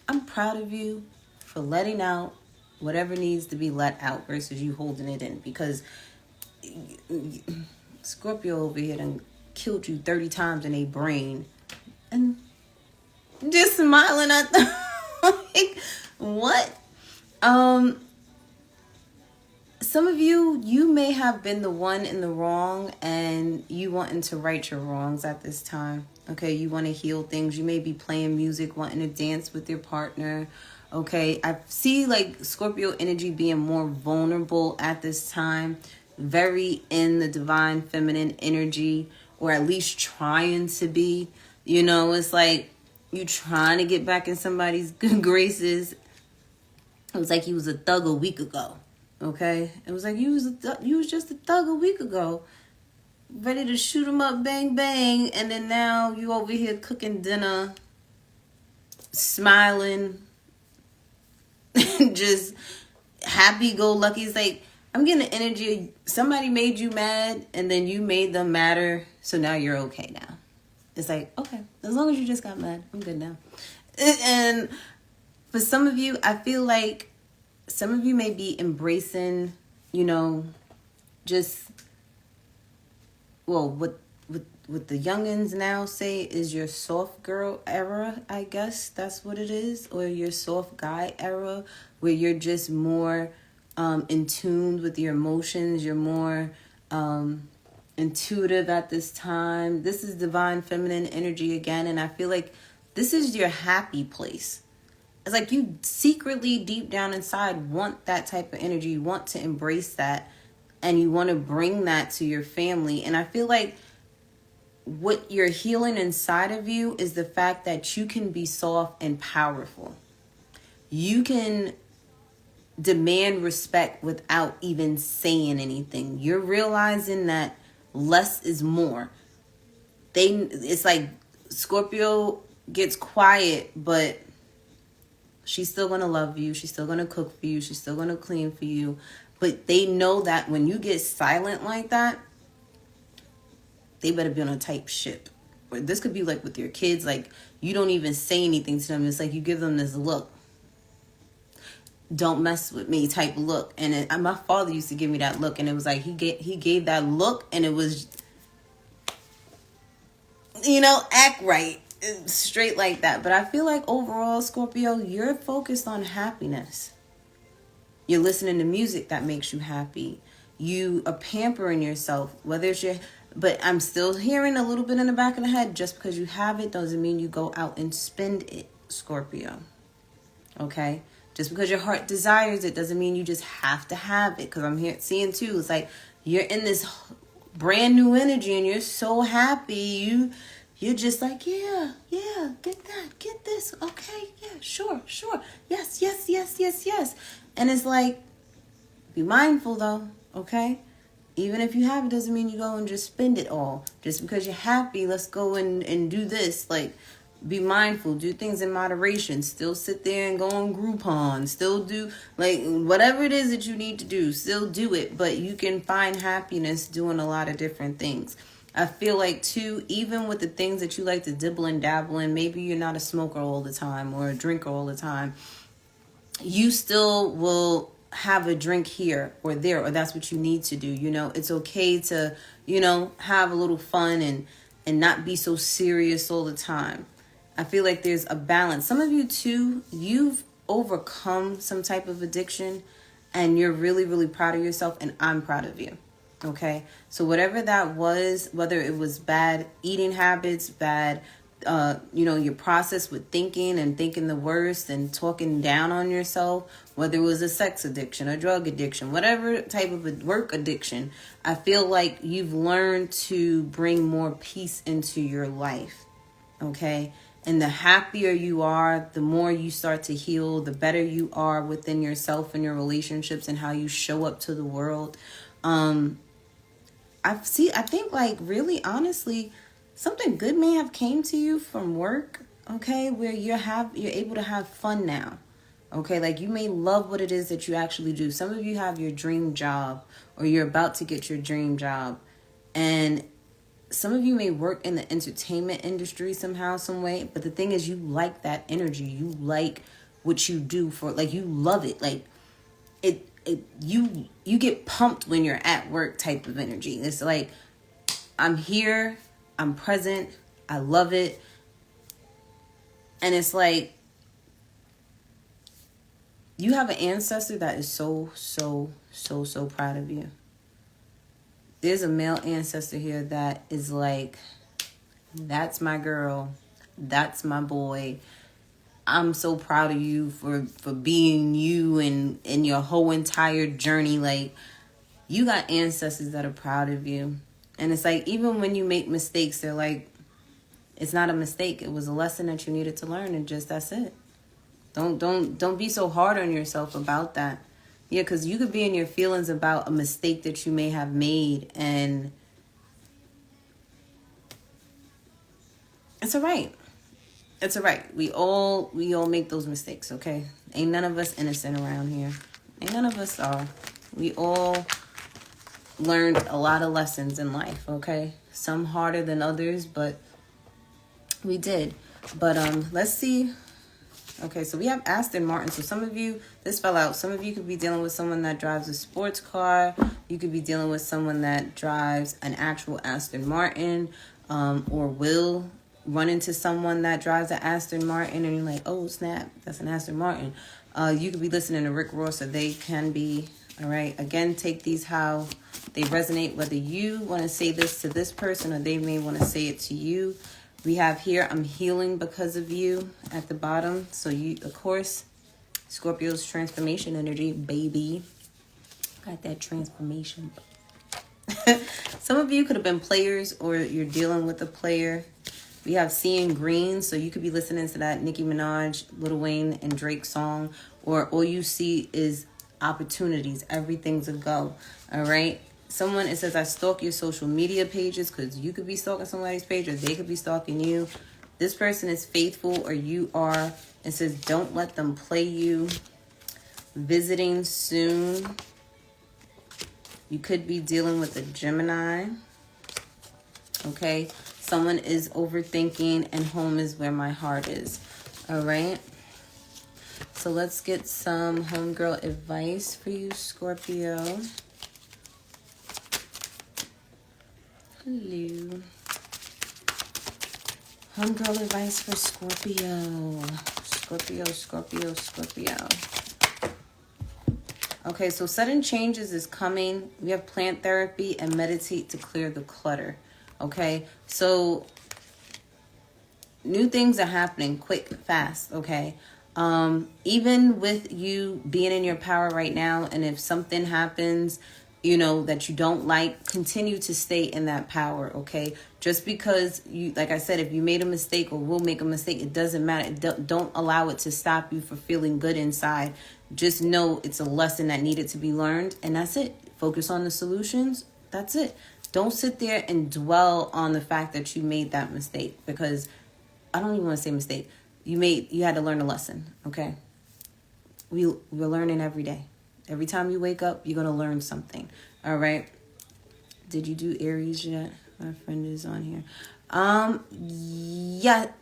I'm proud of you for letting out whatever needs to be let out versus you holding it in. Because Scorpio over here done killed you 30 times in a brain. And just smiling at them. Like, what? some of you, you may have been the one in the wrong and you wanting to right your wrongs at this time. Okay, you want to heal things. You may be playing music, wanting to dance with your partner. Okay, I see like Scorpio energy being more vulnerable at this time. Very in the divine feminine energy, or at least trying to be. You know, it's like you trying to get back in somebody's good graces. It was like he was a thug a week ago. Okay, it was like you was just a thug a week ago, ready to shoot him up, bang bang, and then now you over here cooking dinner, smiling, just happy go lucky. It's like I'm getting the energy of somebody made you mad, and then you made them madder, so now you're okay now. It's like, okay, as long as you just got mad, I'm good now. And for some of you, I feel like some of you may be embracing, you know, just, well, what the youngins now say is your soft girl era, I guess that's what it is, or your soft guy era, where you're just more in tune with your emotions, you're more intuitive at this time. This is divine feminine energy again, and I feel like this is your happy place. It's like you secretly deep down inside want that type of energy. You want to embrace that, and you want to bring that to your family. And I feel like what you're healing inside of you is the fact that you can be soft and powerful. You can demand respect without even saying anything. You're realizing that less is more. It's like Scorpio gets quiet, but she's still going to love you. She's still going to cook for you. She's still going to clean for you. But they know that when you get silent like that, they better be on a tight ship. Or this could be like with your kids. Like, you don't even say anything to them. It's like you give them this look. Don't mess with me type look. And my father used to give me that look. And it was like he gave that look. And it was, you know, act right. Straight like that. But I feel like overall, Scorpio, you're focused on happiness. You're listening to music that makes you happy. You are pampering yourself, whether it's but I'm still hearing a little bit in the back of the head. Just because you have it doesn't mean you go out and spend it, Scorpio. Okay? Just because your heart desires it doesn't mean you just have to have it. Because I'm here seeing too, it's like you're in this brand new energy and you're so happy. You're just like, yeah, get that, get this. Okay, yeah, sure. Yes. And it's like, be mindful though, okay? Even if you have it doesn't mean you go and just spend it all. Just because you're happy, let's go and do this. Like, be mindful, do things in moderation. Still sit there and go on Groupon. Still do, like, whatever it is that you need to do, still do it. But you can find happiness doing a lot of different things. I feel like, too, even with the things that you like to dibble and dabble in, maybe you're not a smoker all the time or a drinker all the time, you still will have a drink here or there, or that's what you need to do. You know, it's okay to, you know, have a little fun and not be so serious all the time. I feel like there's a balance. Some of you, too, you've overcome some type of addiction and you're really, really proud of yourself, and I'm proud of you. Okay, so whatever that was, whether it was bad eating habits, bad, your process with thinking and thinking the worst and talking down on yourself, whether it was a sex addiction, a drug addiction, whatever type of a work addiction, I feel like you've learned to bring more peace into your life. Okay, and the happier you are, the more you start to heal, the better you are within yourself and your relationships and how you show up to the world. I think like really honestly, something good may have came to you from work, okay, where you're able to have fun now. Okay, like you may love what it is that you actually do. Some of you have your dream job or you're about to get your dream job. And some of you may work in the entertainment industry somehow, some way. But the thing is, you like that energy. You like what you do for, like, you love it. Like you get pumped when you're at work type of energy. It's like, I'm here, I'm present, I love it. And it's like, you have an ancestor that is so So, so proud of you. There's a male ancestor here that is like, that's my girl. That's my boy. I'm so proud of you for being you and your whole entire journey. Like, you got ancestors that are proud of you. And it's like, even when you make mistakes, they're like, it's not a mistake. It was a lesson that you needed to learn, and just that's it. Don't be so hard on yourself about that. Yeah, because you could be in your feelings about a mistake that you may have made, and it's all right. It's all right. We all make those mistakes, okay? Ain't none of us innocent around here. Ain't none of us are. We all learned a lot of lessons in life, okay? Some harder than others, but we did. But let's see. Okay, so we have Aston Martin. So some of you, this fell out. Some of you could be dealing with someone that drives a sports car. You could be dealing with someone that drives an actual Aston Martin, or will run into someone that drives an Aston Martin, and you're like, oh snap, that's an Aston Martin. You could be listening to Rick Ross, so they can be, all right? Again, take these how they resonate, whether you want to say this to this person or they may want to say it to you. We have here, I'm healing because of you at the bottom. So you, of course, Scorpio's transformation energy, baby. Got that transformation. Some of you could have been players, or you're dealing with a player. We have Seeing Green. So you could be listening to that Nicki Minaj, Lil Wayne, and Drake song. Or all you see is opportunities. Everything's a go. All right. Someone, it says, I stalk your social media pages, because you could be stalking somebody's page, or they could be stalking you. This person is faithful, or you are. It says, don't let them play you. Visiting soon. You could be dealing with a Gemini. Okay. Someone is overthinking, and home is where my heart is. All right. So let's get some homegirl advice for you, Scorpio. Hello. Homegirl advice for Scorpio. Scorpio. Okay, so sudden changes is coming. We have plant therapy and meditate to clear the clutter. Okay, so new things are happening quick, fast. Okay, even with you being in your power right now, and if something happens, you know, that you don't like, continue to stay in that power, okay? Just because you, like I said, if you made a mistake or will make a mistake, it doesn't matter. Don't allow it to stop you from feeling good inside. Just know it's a lesson that needed to be learned, and that's it. Focus on the solutions. That's it. Don't sit there and dwell on the fact that you made that mistake, because I don't even want to say mistake. You had to learn a lesson, okay? We're learning every day. Every time you wake up, you're going to learn something. All right. Did you do Aries yet? My friend is on here.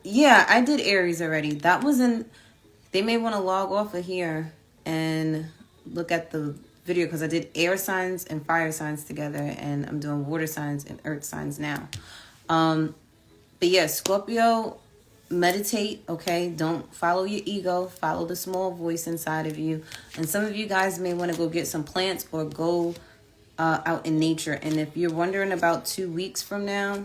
Yeah, I did Aries already. That was they may want to log off of here and look at the video, because I did air signs and fire signs together, and I'm doing water signs and earth signs now. But yeah, Scorpio, meditate, okay? Don't follow your ego. Follow the small voice inside of you. And some of you guys may want to go get some plants, or go out in nature. And if you're wondering about 2 weeks from now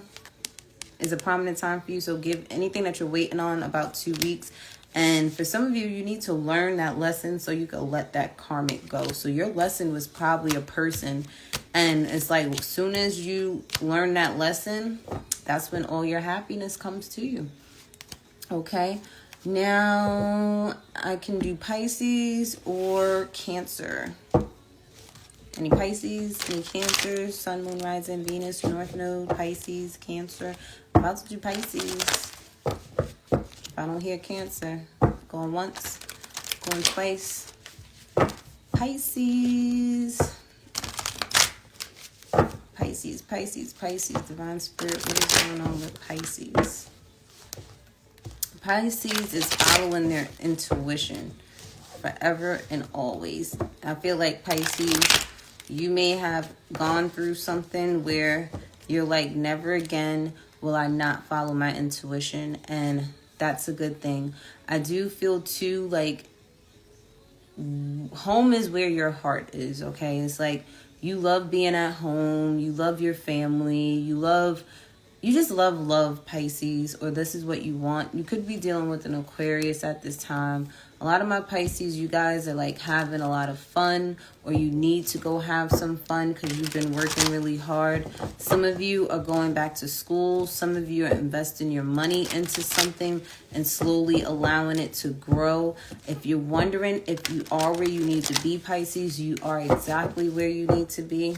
is a prominent time for you, so give anything that you're waiting on about 2 weeks. And for some of you, you need to learn that lesson so you can let that karmic go. So your lesson was probably a person, and it's like, as soon as you learn that lesson, that's when all your happiness comes to you. Okay, now I can do Pisces or Cancer. Any Pisces, any Cancer, Sun, Moon, Rising, Venus, North Node, Pisces, Cancer. I'm about to do Pisces. If I don't hear Cancer, going once, going twice. Pisces. Pisces, Divine Spirit, what is going on with Pisces? Pisces is following their intuition forever and always. I feel like Pisces, you may have gone through something where you're like, never again will I not follow my intuition, and that's a good thing. I do feel too like home is where your heart is, okay? It's like you love being at home, you love your family, you just love, Pisces, or this is what you want. You could be dealing with an Aquarius at this time. A lot of my Pisces, you guys are like having a lot of fun, or you need to go have some fun because you've been working really hard. Some of you are going back to school. Some of you are investing your money into something and slowly allowing it to grow. If you're wondering if you are where you need to be, Pisces, you are exactly where you need to be.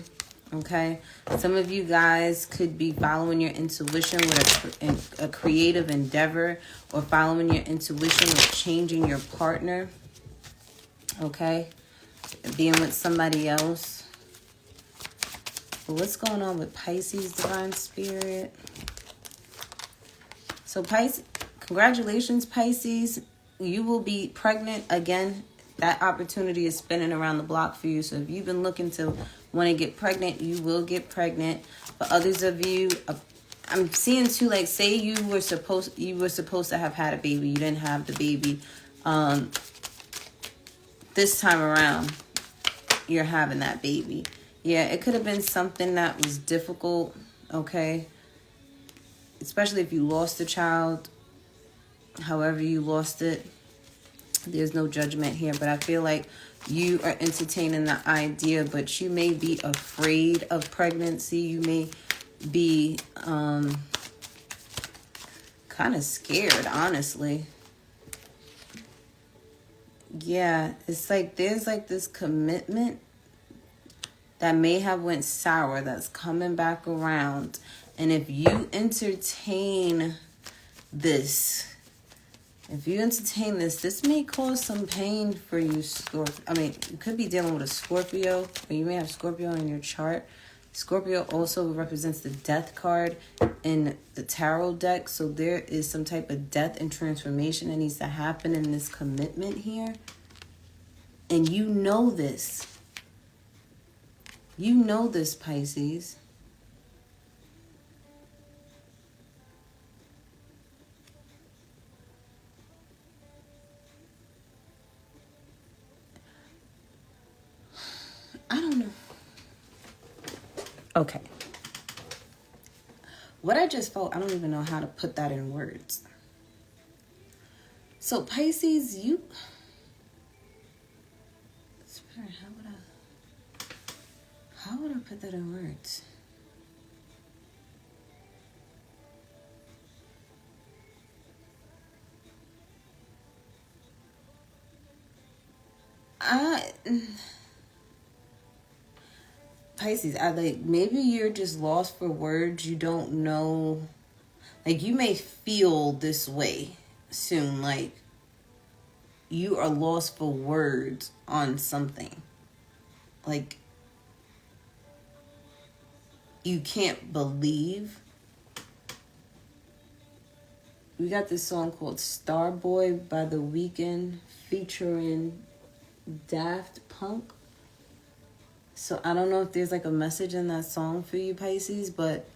Okay, some of you guys could be following your intuition with a creative endeavor, or following your intuition with changing your partner. Okay, being with somebody else. But what's going on with Pisces, Divine Spirit? So Pisces, congratulations, Pisces. You will be pregnant again. That opportunity is spinning around the block for you. So if you've been looking to want to get pregnant, you will get pregnant. For others of you, I'm seeing too, like, say you were supposed to have had a baby, you didn't have the baby. This time around, you're having that baby. Yeah, it could have been something that was difficult, okay? Especially if you lost a child, however you lost it. There's no judgment here, but I feel like you are entertaining the idea, but you may be afraid of pregnancy. You may be kind of scared, honestly. Yeah, it's like there's like this commitment that may have went sour that's coming back around. And if you entertain this, this may cause some pain for you, Scorpio. I mean, you could be dealing with a Scorpio, or you may have Scorpio in your chart. Scorpio also represents the death card in the tarot deck. So there is some type of death and transformation that needs to happen in this commitment here. And you know this. You know this, Pisces. I don't know. Okay. What I just felt, I don't even know how to put that in words. So Pisces, Spirit, how would I put that in words? Pisces, maybe you're just lost for words. You don't know. Like, you may feel this way soon. Like, you are lost for words on something. Like, you can't believe. We got this song called Starboy by The Weeknd featuring Daft Punk. So I don't know if there's like a message in that song for you, Pisces, but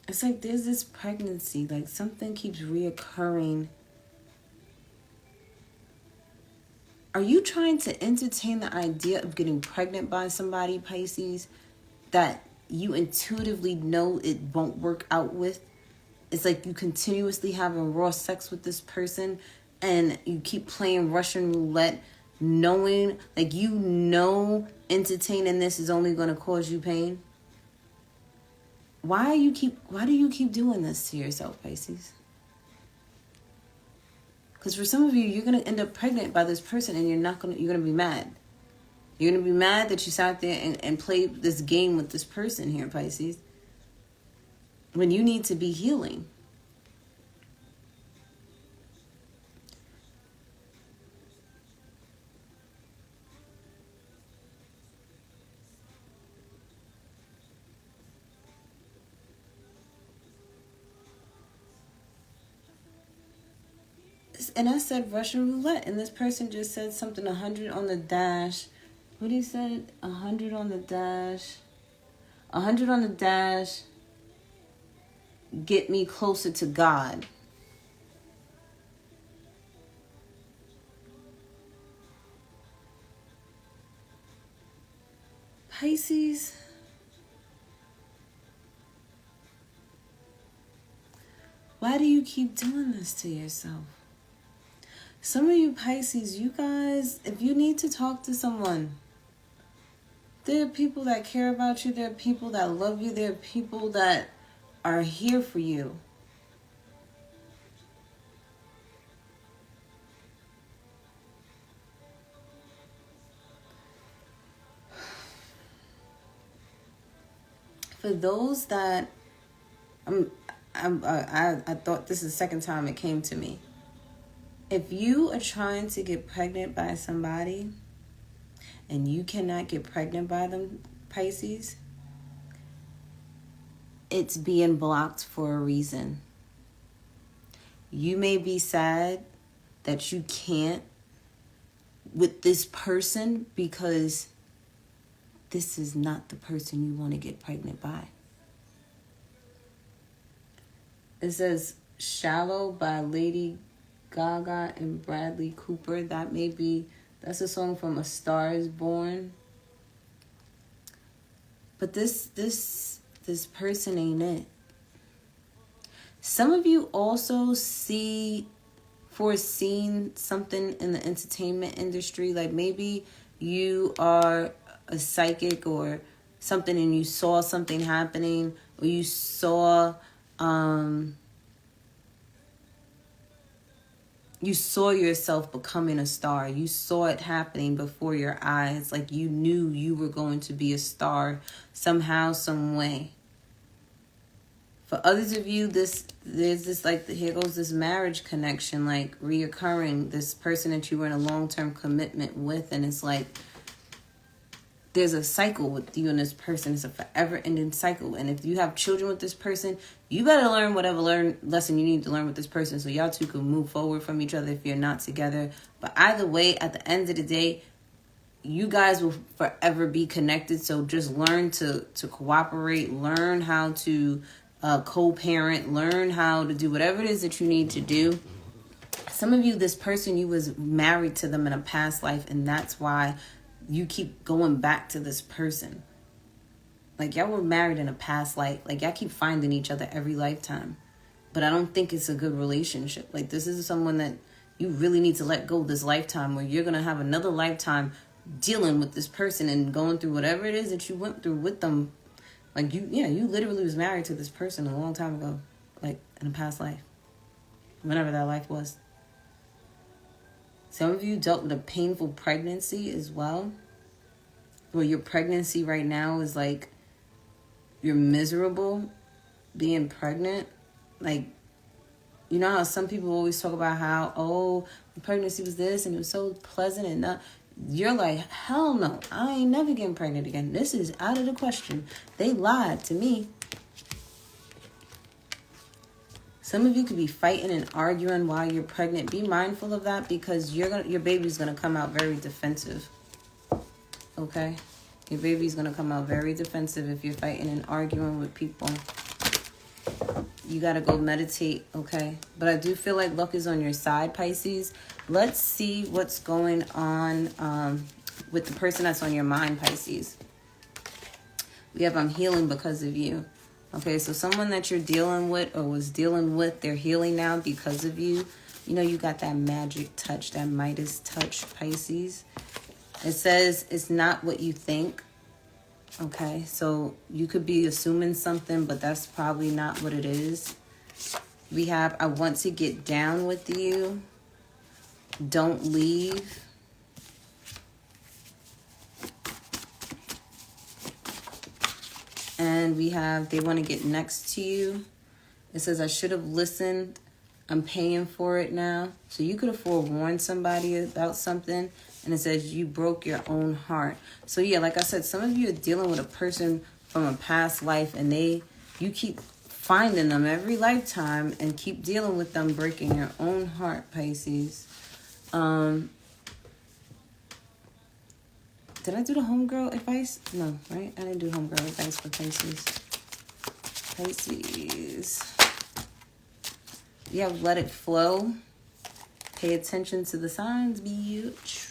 it's like there's this pregnancy, like something keeps reoccurring. Are you trying to entertain the idea of getting pregnant by somebody, Pisces, that you intuitively know it won't work out with? It's like you continuously having raw sex with this person, and you keep playing Russian roulette, knowing, like, you know entertaining this is only going to cause you pain. Why do you keep doing this to yourself, Pisces? Because for some of you, you're going to end up pregnant by this person, and you're going to be mad. You're going to be mad that you sat there and played this game with this person here, Pisces, when you need to be healing. And I said Russian roulette, and this person just said something 100 on the dash. What he said? 100 on the dash. 100 on the dash. Get me closer to God. Pisces, why do you keep doing this to yourself? Some of you Pisces, you guys, if you need to talk to someone, there are people that care about you. There are people that love you. There are people that are here for you. For those that, I thought this is the second time it came to me. If you are trying to get pregnant by somebody and you cannot get pregnant by them, Pisces, it's being blocked for a reason. You may be sad that you can't with this person because this is not the person you want to get pregnant by. It says Shallow by Lady Gaga and Bradley Cooper. That's a song from A Star Is Born. But this person ain't it. Some of you also foreseen something in the entertainment industry. Like maybe you are a psychic or something and you saw something happening, or you saw yourself becoming a star. You saw it happening before your eyes. Like you knew you were going to be a star somehow, some way. For others of you, there's this, like, here goes this marriage connection, like reoccurring. This person that you were in a long-term commitment with, and it's like there's a cycle with you and this person. It's a forever-ending cycle. And if you have children with this person, you better learn whatever lesson you need to learn with this person so y'all two can move forward from each other if you're not together. But either way, at the end of the day, you guys will forever be connected. So just learn to cooperate, learn how to co-parent, learn how to do whatever it is that you need to do. Some of you, this person, you was married to them in a past life, and that's why you keep going back to this person. Like y'all were married in a past life. Like y'all keep finding each other every lifetime. But I don't think it's a good relationship. Like this is someone that you really need to let go this lifetime, where you're going to have another lifetime dealing with this person and going through whatever it is that you went through with them. Like you literally was married to this person a long time ago, like in a past life, whenever that life was. Some of you dealt with a painful pregnancy as well, where your pregnancy right now is like you're miserable being pregnant. Like, you know how some people always talk about how, oh, the pregnancy was this and it was so pleasant and not. You're like, hell no, I ain't never getting pregnant again. This is out of the question. They lied to me. Some of you could be fighting and arguing while you're pregnant. Be mindful of that, because your baby's gonna come out very defensive. Okay? Your baby's gonna come out very defensive if you're fighting and arguing with people. You gotta go meditate, okay? But I do feel like luck is on your side, Pisces. Let's see what's going on with the person that's on your mind, Pisces. We have I'm healing because of you. Okay, so someone that you're dealing with or was dealing with, they're healing now because of you. You know, you got that magic touch, that Midas touch, Pisces. It says it's not what you think. Okay, so you could be assuming something, but that's probably not what it is. We have I want to get down with you. Don't leave. And we have they want to get next to you. It says I should have listened. I'm paying for it now. So you could have forewarned somebody about something. And it says you broke your own heart. So yeah, like I said, some of you are dealing with a person from a past life, and you keep finding them every lifetime and keep dealing with them, breaking your own heart, Pisces. Did I do the homegirl advice? No, right? I didn't do homegirl advice for Pisces. Pisces. Yeah, let it flow. Pay attention to the signs, bitch.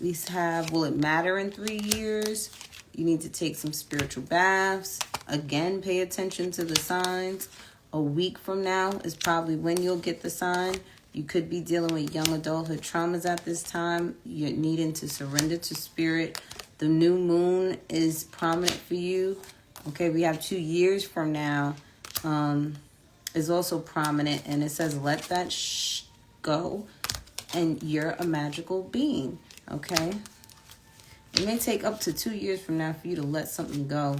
We have, will it matter in 3 years? You need to take some spiritual baths. Again, pay attention to the signs. A week from now is probably when you'll get the sign. You could be dealing with young adulthood traumas at this time. You're needing to surrender to spirit. The new moon is prominent for you. Okay, we have 2 years from now is also prominent. And it says, let that go. And you're a magical being. Okay. It may take up to 2 years from now for you to let something go.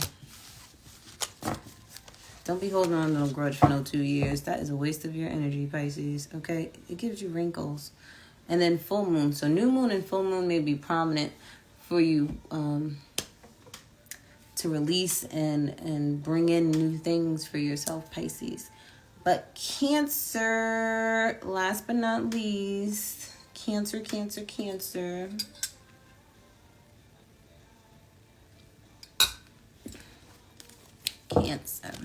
Don't be holding on to no grudge for no 2 years. That is a waste of your energy, Pisces. Okay? It gives you wrinkles. And then full moon. So new moon and full moon may be prominent for you to release and bring in new things for yourself, Pisces. But Cancer, last but not least, Cancer. Cancer. Cancer.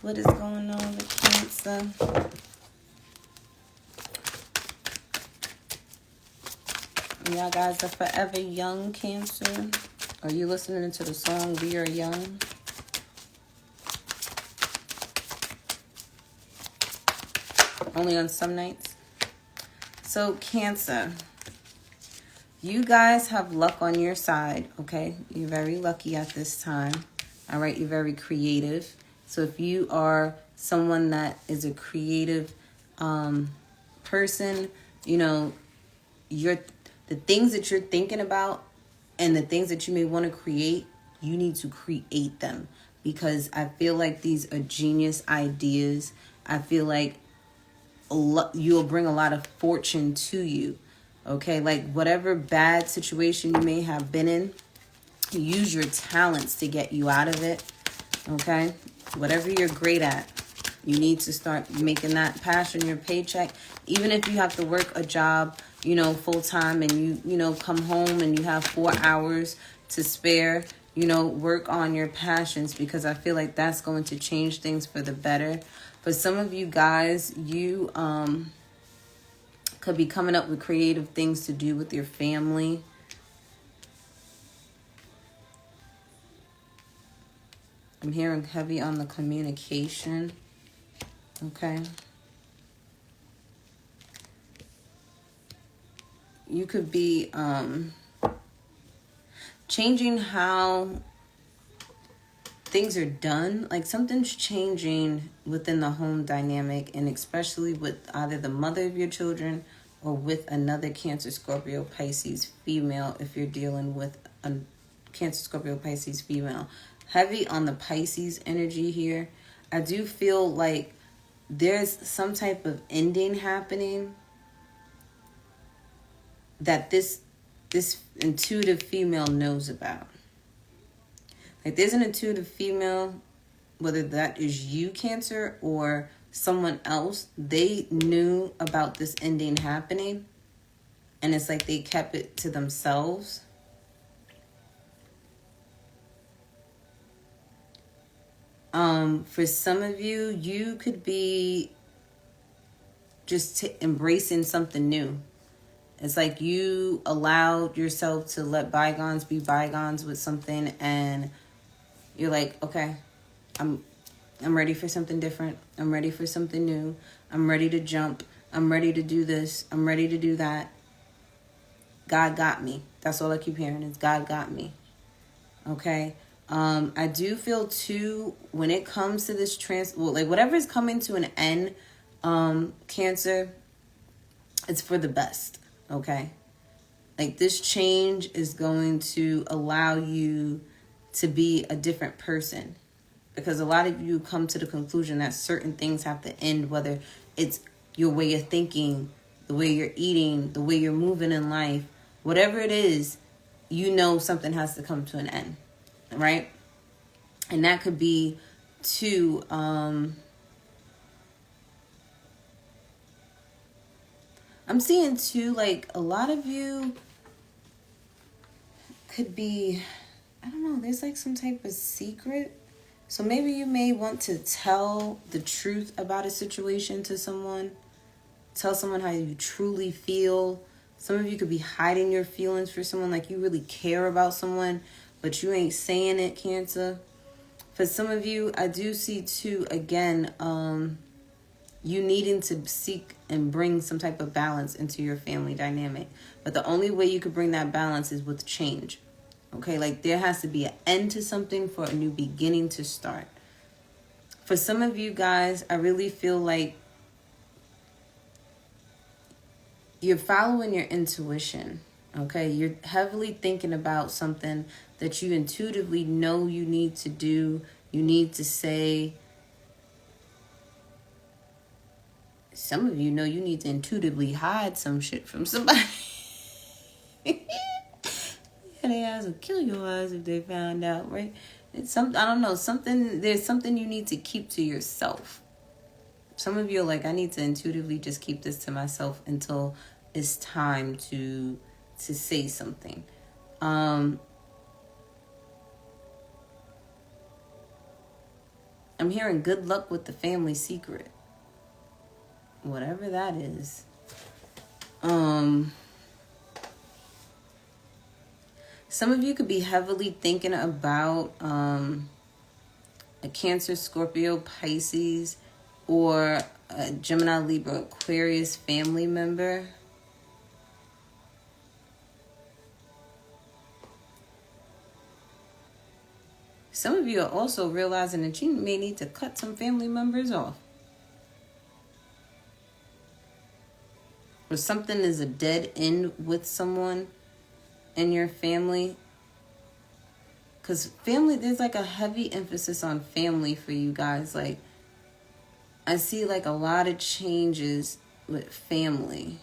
What is going on with Cancer? Y'all guys are forever young, Cancer. Are you listening to the song We Are Young? Only on some nights. So Cancer, you guys have luck on your side, okay? You're very lucky at this time. All right, you're very creative. So if you are someone that is a creative person, you know, the things that you're thinking about and the things that you may want to create, you need to create them. Because I feel like these are genius ideas. I feel like you'll bring a lot of fortune to you. Okay, like whatever bad situation you may have been in, use your talents to get you out of it. Okay, whatever you're great at, you need to start making that passion your paycheck. Even if you have to work a job, you know, full time, and you know, come home and you have 4 hours to spare, you know, work on your passions, because I feel like that's going to change things for the better. For some of you guys, you could be coming up with creative things to do with your family. I'm hearing heavy on the communication. Okay. You could be changing how things are done. Like something's changing within the home dynamic, and especially with either the mother of your children or with another Cancer, Scorpio, Pisces female. If you're dealing with a Cancer, Scorpio, Pisces female. Heavy on the Pisces energy here. I do feel like there's some type of ending happening that this intuitive female knows about. Like there's an intuitive female, whether that is you, Cancer, or someone else, they knew about this ending happening, and it's like they kept it to themselves. For some of you, you could be just embracing something new. It's like you allowed yourself to let bygones be bygones with something, and you're like, okay, I'm ready for something different. I'm ready for something new. I'm ready to jump. I'm ready to do this. I'm ready to do that. God got me. That's all I keep hearing is God got me. Okay. I do feel too, when it comes to this like whatever is coming to an end, Cancer, it's for the best. Okay. Like this change is going to allow you to be a different person, because a lot of you come to the conclusion that certain things have to end, whether it's your way of thinking, the way you're eating, the way you're moving in life, whatever it is, you know something has to come to an end, right? And that could be to I'm seeing too, like a lot of you could be, I don't know, there's like some type of secret. So maybe you may want to tell the truth about a situation to someone. Tell someone how you truly feel. Some of you could be hiding your feelings for someone, like you really care about someone, but you ain't saying it, Cancer. For some of you, I do see too, again, you needing to seek and bring some type of balance into your family dynamic. But the only way you could bring that balance is with change. Okay, like there has to be an end to something for a new beginning to start. For some of you guys, I really feel like you're following your intuition. Okay, you're heavily thinking about something that you intuitively know you need to do, you need to say. Some of you know you need to intuitively hide some shit from somebody. And they ass will kill your ass if they found out, right? It's I don't know, there's something you need to keep to yourself. Some of you are like, I need to intuitively just keep this to myself until it's time to say something. I'm hearing good luck with the family secret. Whatever that is. Some of you could be heavily thinking about a Cancer, Scorpio, Pisces, or a Gemini, Libra, Aquarius family member. Some of you are also realizing that you may need to cut some family members off. Or something is a dead end with someone in your family. Because family, there's like a heavy emphasis on family for you guys. Like, I see like a lot of changes with family.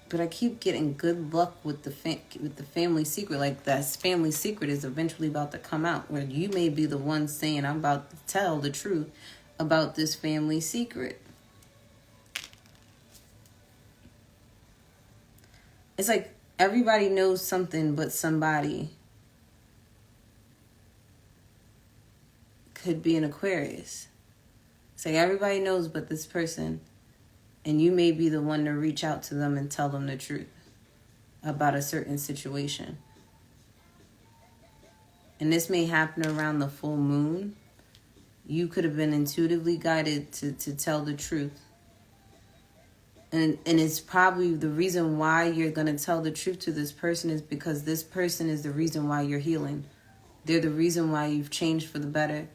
But I keep getting good luck with the family secret. Like that family secret is eventually about to come out, where you may be the one saying, I'm about to tell the truth about this family secret. It's like everybody knows something but somebody. Could be an Aquarius. It's like everybody knows but this person. And you may be the one to reach out to them and tell them the truth about a certain situation. And this may happen around the full moon. You could have been intuitively guided to tell the truth. And it's probably the reason why you're going to tell the truth to this person is because this person is the reason why you're healing. They're the reason why you've changed for the better.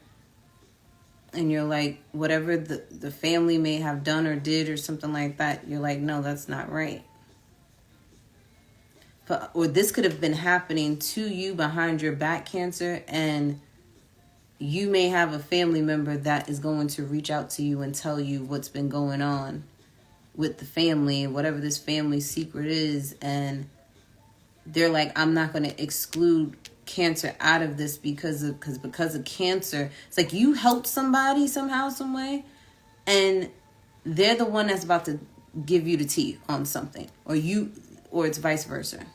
And you're like, whatever the family may have done or did or something like that, you're like, no, that's not right. Or this could have been happening to you behind your back, Cancer, and you may have a family member that is going to reach out to you and tell you what's been going on with the family, whatever this family secret is, and they're like, I'm not going to exclude Cancer out of this because of Cancer. It's like you helped somebody somehow, some way, and they're the one that's about to give you the tea on something, or it's vice versa.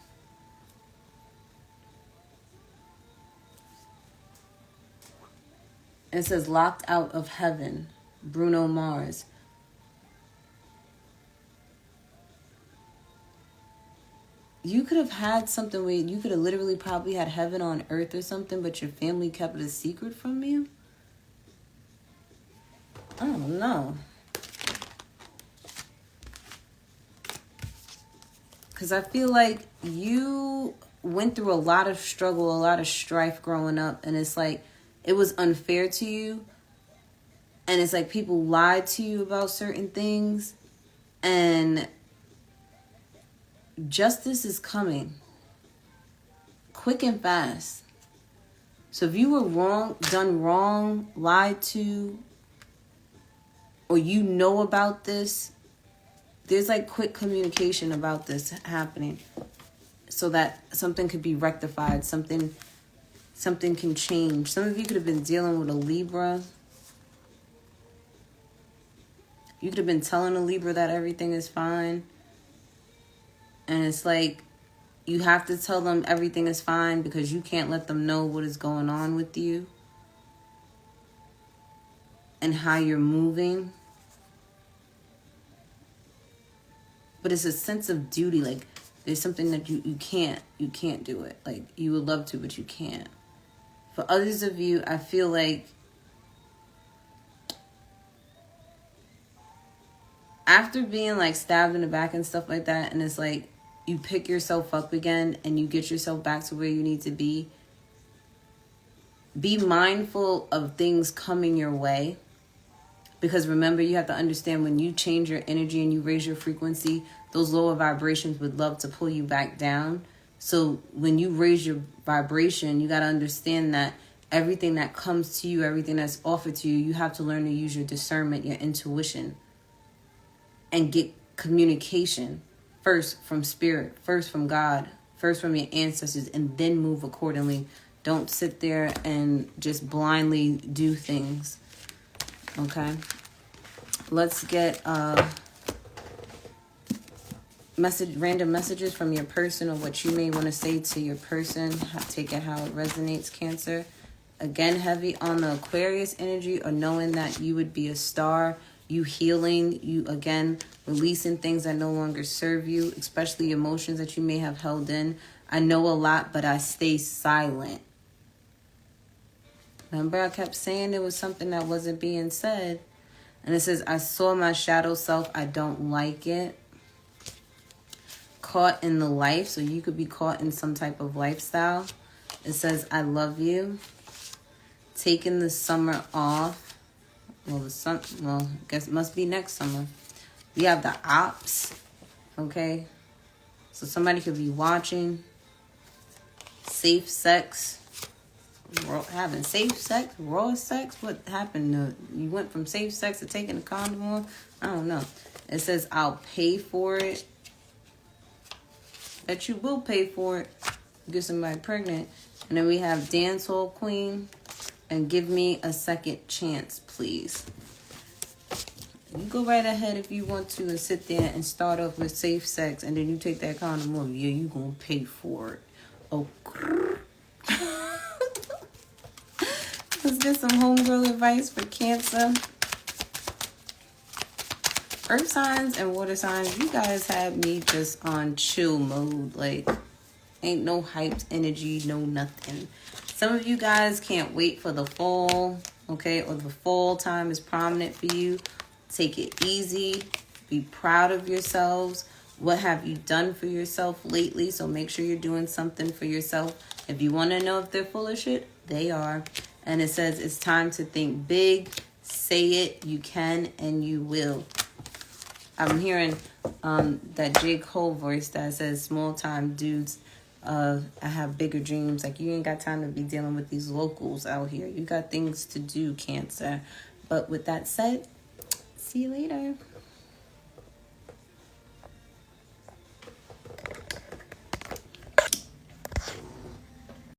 It says locked out of heaven, Bruno Mars. You could have had something where you could have literally probably had heaven on earth or something, but your family kept it a secret from you? I don't know. Because I feel like you went through a lot of struggle, a lot of strife growing up, and it's like it was unfair to you. And it's like people lied to you about certain things, and justice is coming quick and fast. So if you were done wrong, lied to, or you know about this, there's like quick communication about this happening so that something could be rectified, something can change. Some of you could have been dealing with a Libra. You could have been telling a Libra that everything is fine. And it's like, you have to tell them everything is fine because you can't let them know what is going on with you. and how you're moving. But it's a sense of duty. Like, there's something that you can't do it. Like, you would love to, but you can't. For others of you, I feel like after being like stabbed in the back and stuff like that, and it's like you pick yourself up again and you get yourself back to where you need to be mindful of things coming your way. Because remember, you have to understand, when you change your energy and you raise your frequency, those lower vibrations would love to pull you back down. So when you raise your vibration, you got to understand that everything that comes to you, everything that's offered to you, you have to learn to use your discernment, your intuition, and get communication first from spirit, first from God, first from your ancestors, and then move accordingly. Don't sit there and just blindly do things. Okay? Let's get random messages from your person, or what you may want to say to your person. Take it how it resonates, Cancer. Again, heavy on the Aquarius energy, or knowing that you would be a star. You healing, you again releasing things that no longer serve you, especially emotions that you may have held in. I know a lot, but I stay silent. Remember, I kept saying there was something that wasn't being said. And it says, I saw my shadow self. I don't like it. Caught in the life. So you could be caught in some type of lifestyle. It says, I love you. Taking the summer off. Well, I guess it must be next summer. We have the ops. Okay. So somebody could be watching. Safe sex. Having safe sex, raw sex. What happened? You went from safe sex to taking a condom off? I don't know. It says, I'll pay for it. That you will pay for it. Get somebody pregnant. And then we have dancehall queen. And give me a second chance, please. You go right ahead if you want to, and sit there and start off with safe sex, and then you take that condom off. Yeah, you gonna pay for it. Okay. Let's get some homegirl advice for Cancer. Earth signs and water signs, you guys have me just on chill mode. Like, ain't no hyped energy, no nothing. Some of you guys can't wait for the fall, okay? Or the fall time is prominent for you. Take it easy. Be proud of yourselves. What have you done for yourself lately? So make sure you're doing something for yourself. If you want to know if they're full of shit, they are. And it says it's time to think big. Say it. You can and you will. I'm hearing that J. Cole voice that says, small time dudes, I have bigger dreams. Like, you ain't got time to be dealing with these locals out here. You got things to do, Cancer. But with that said, see you later.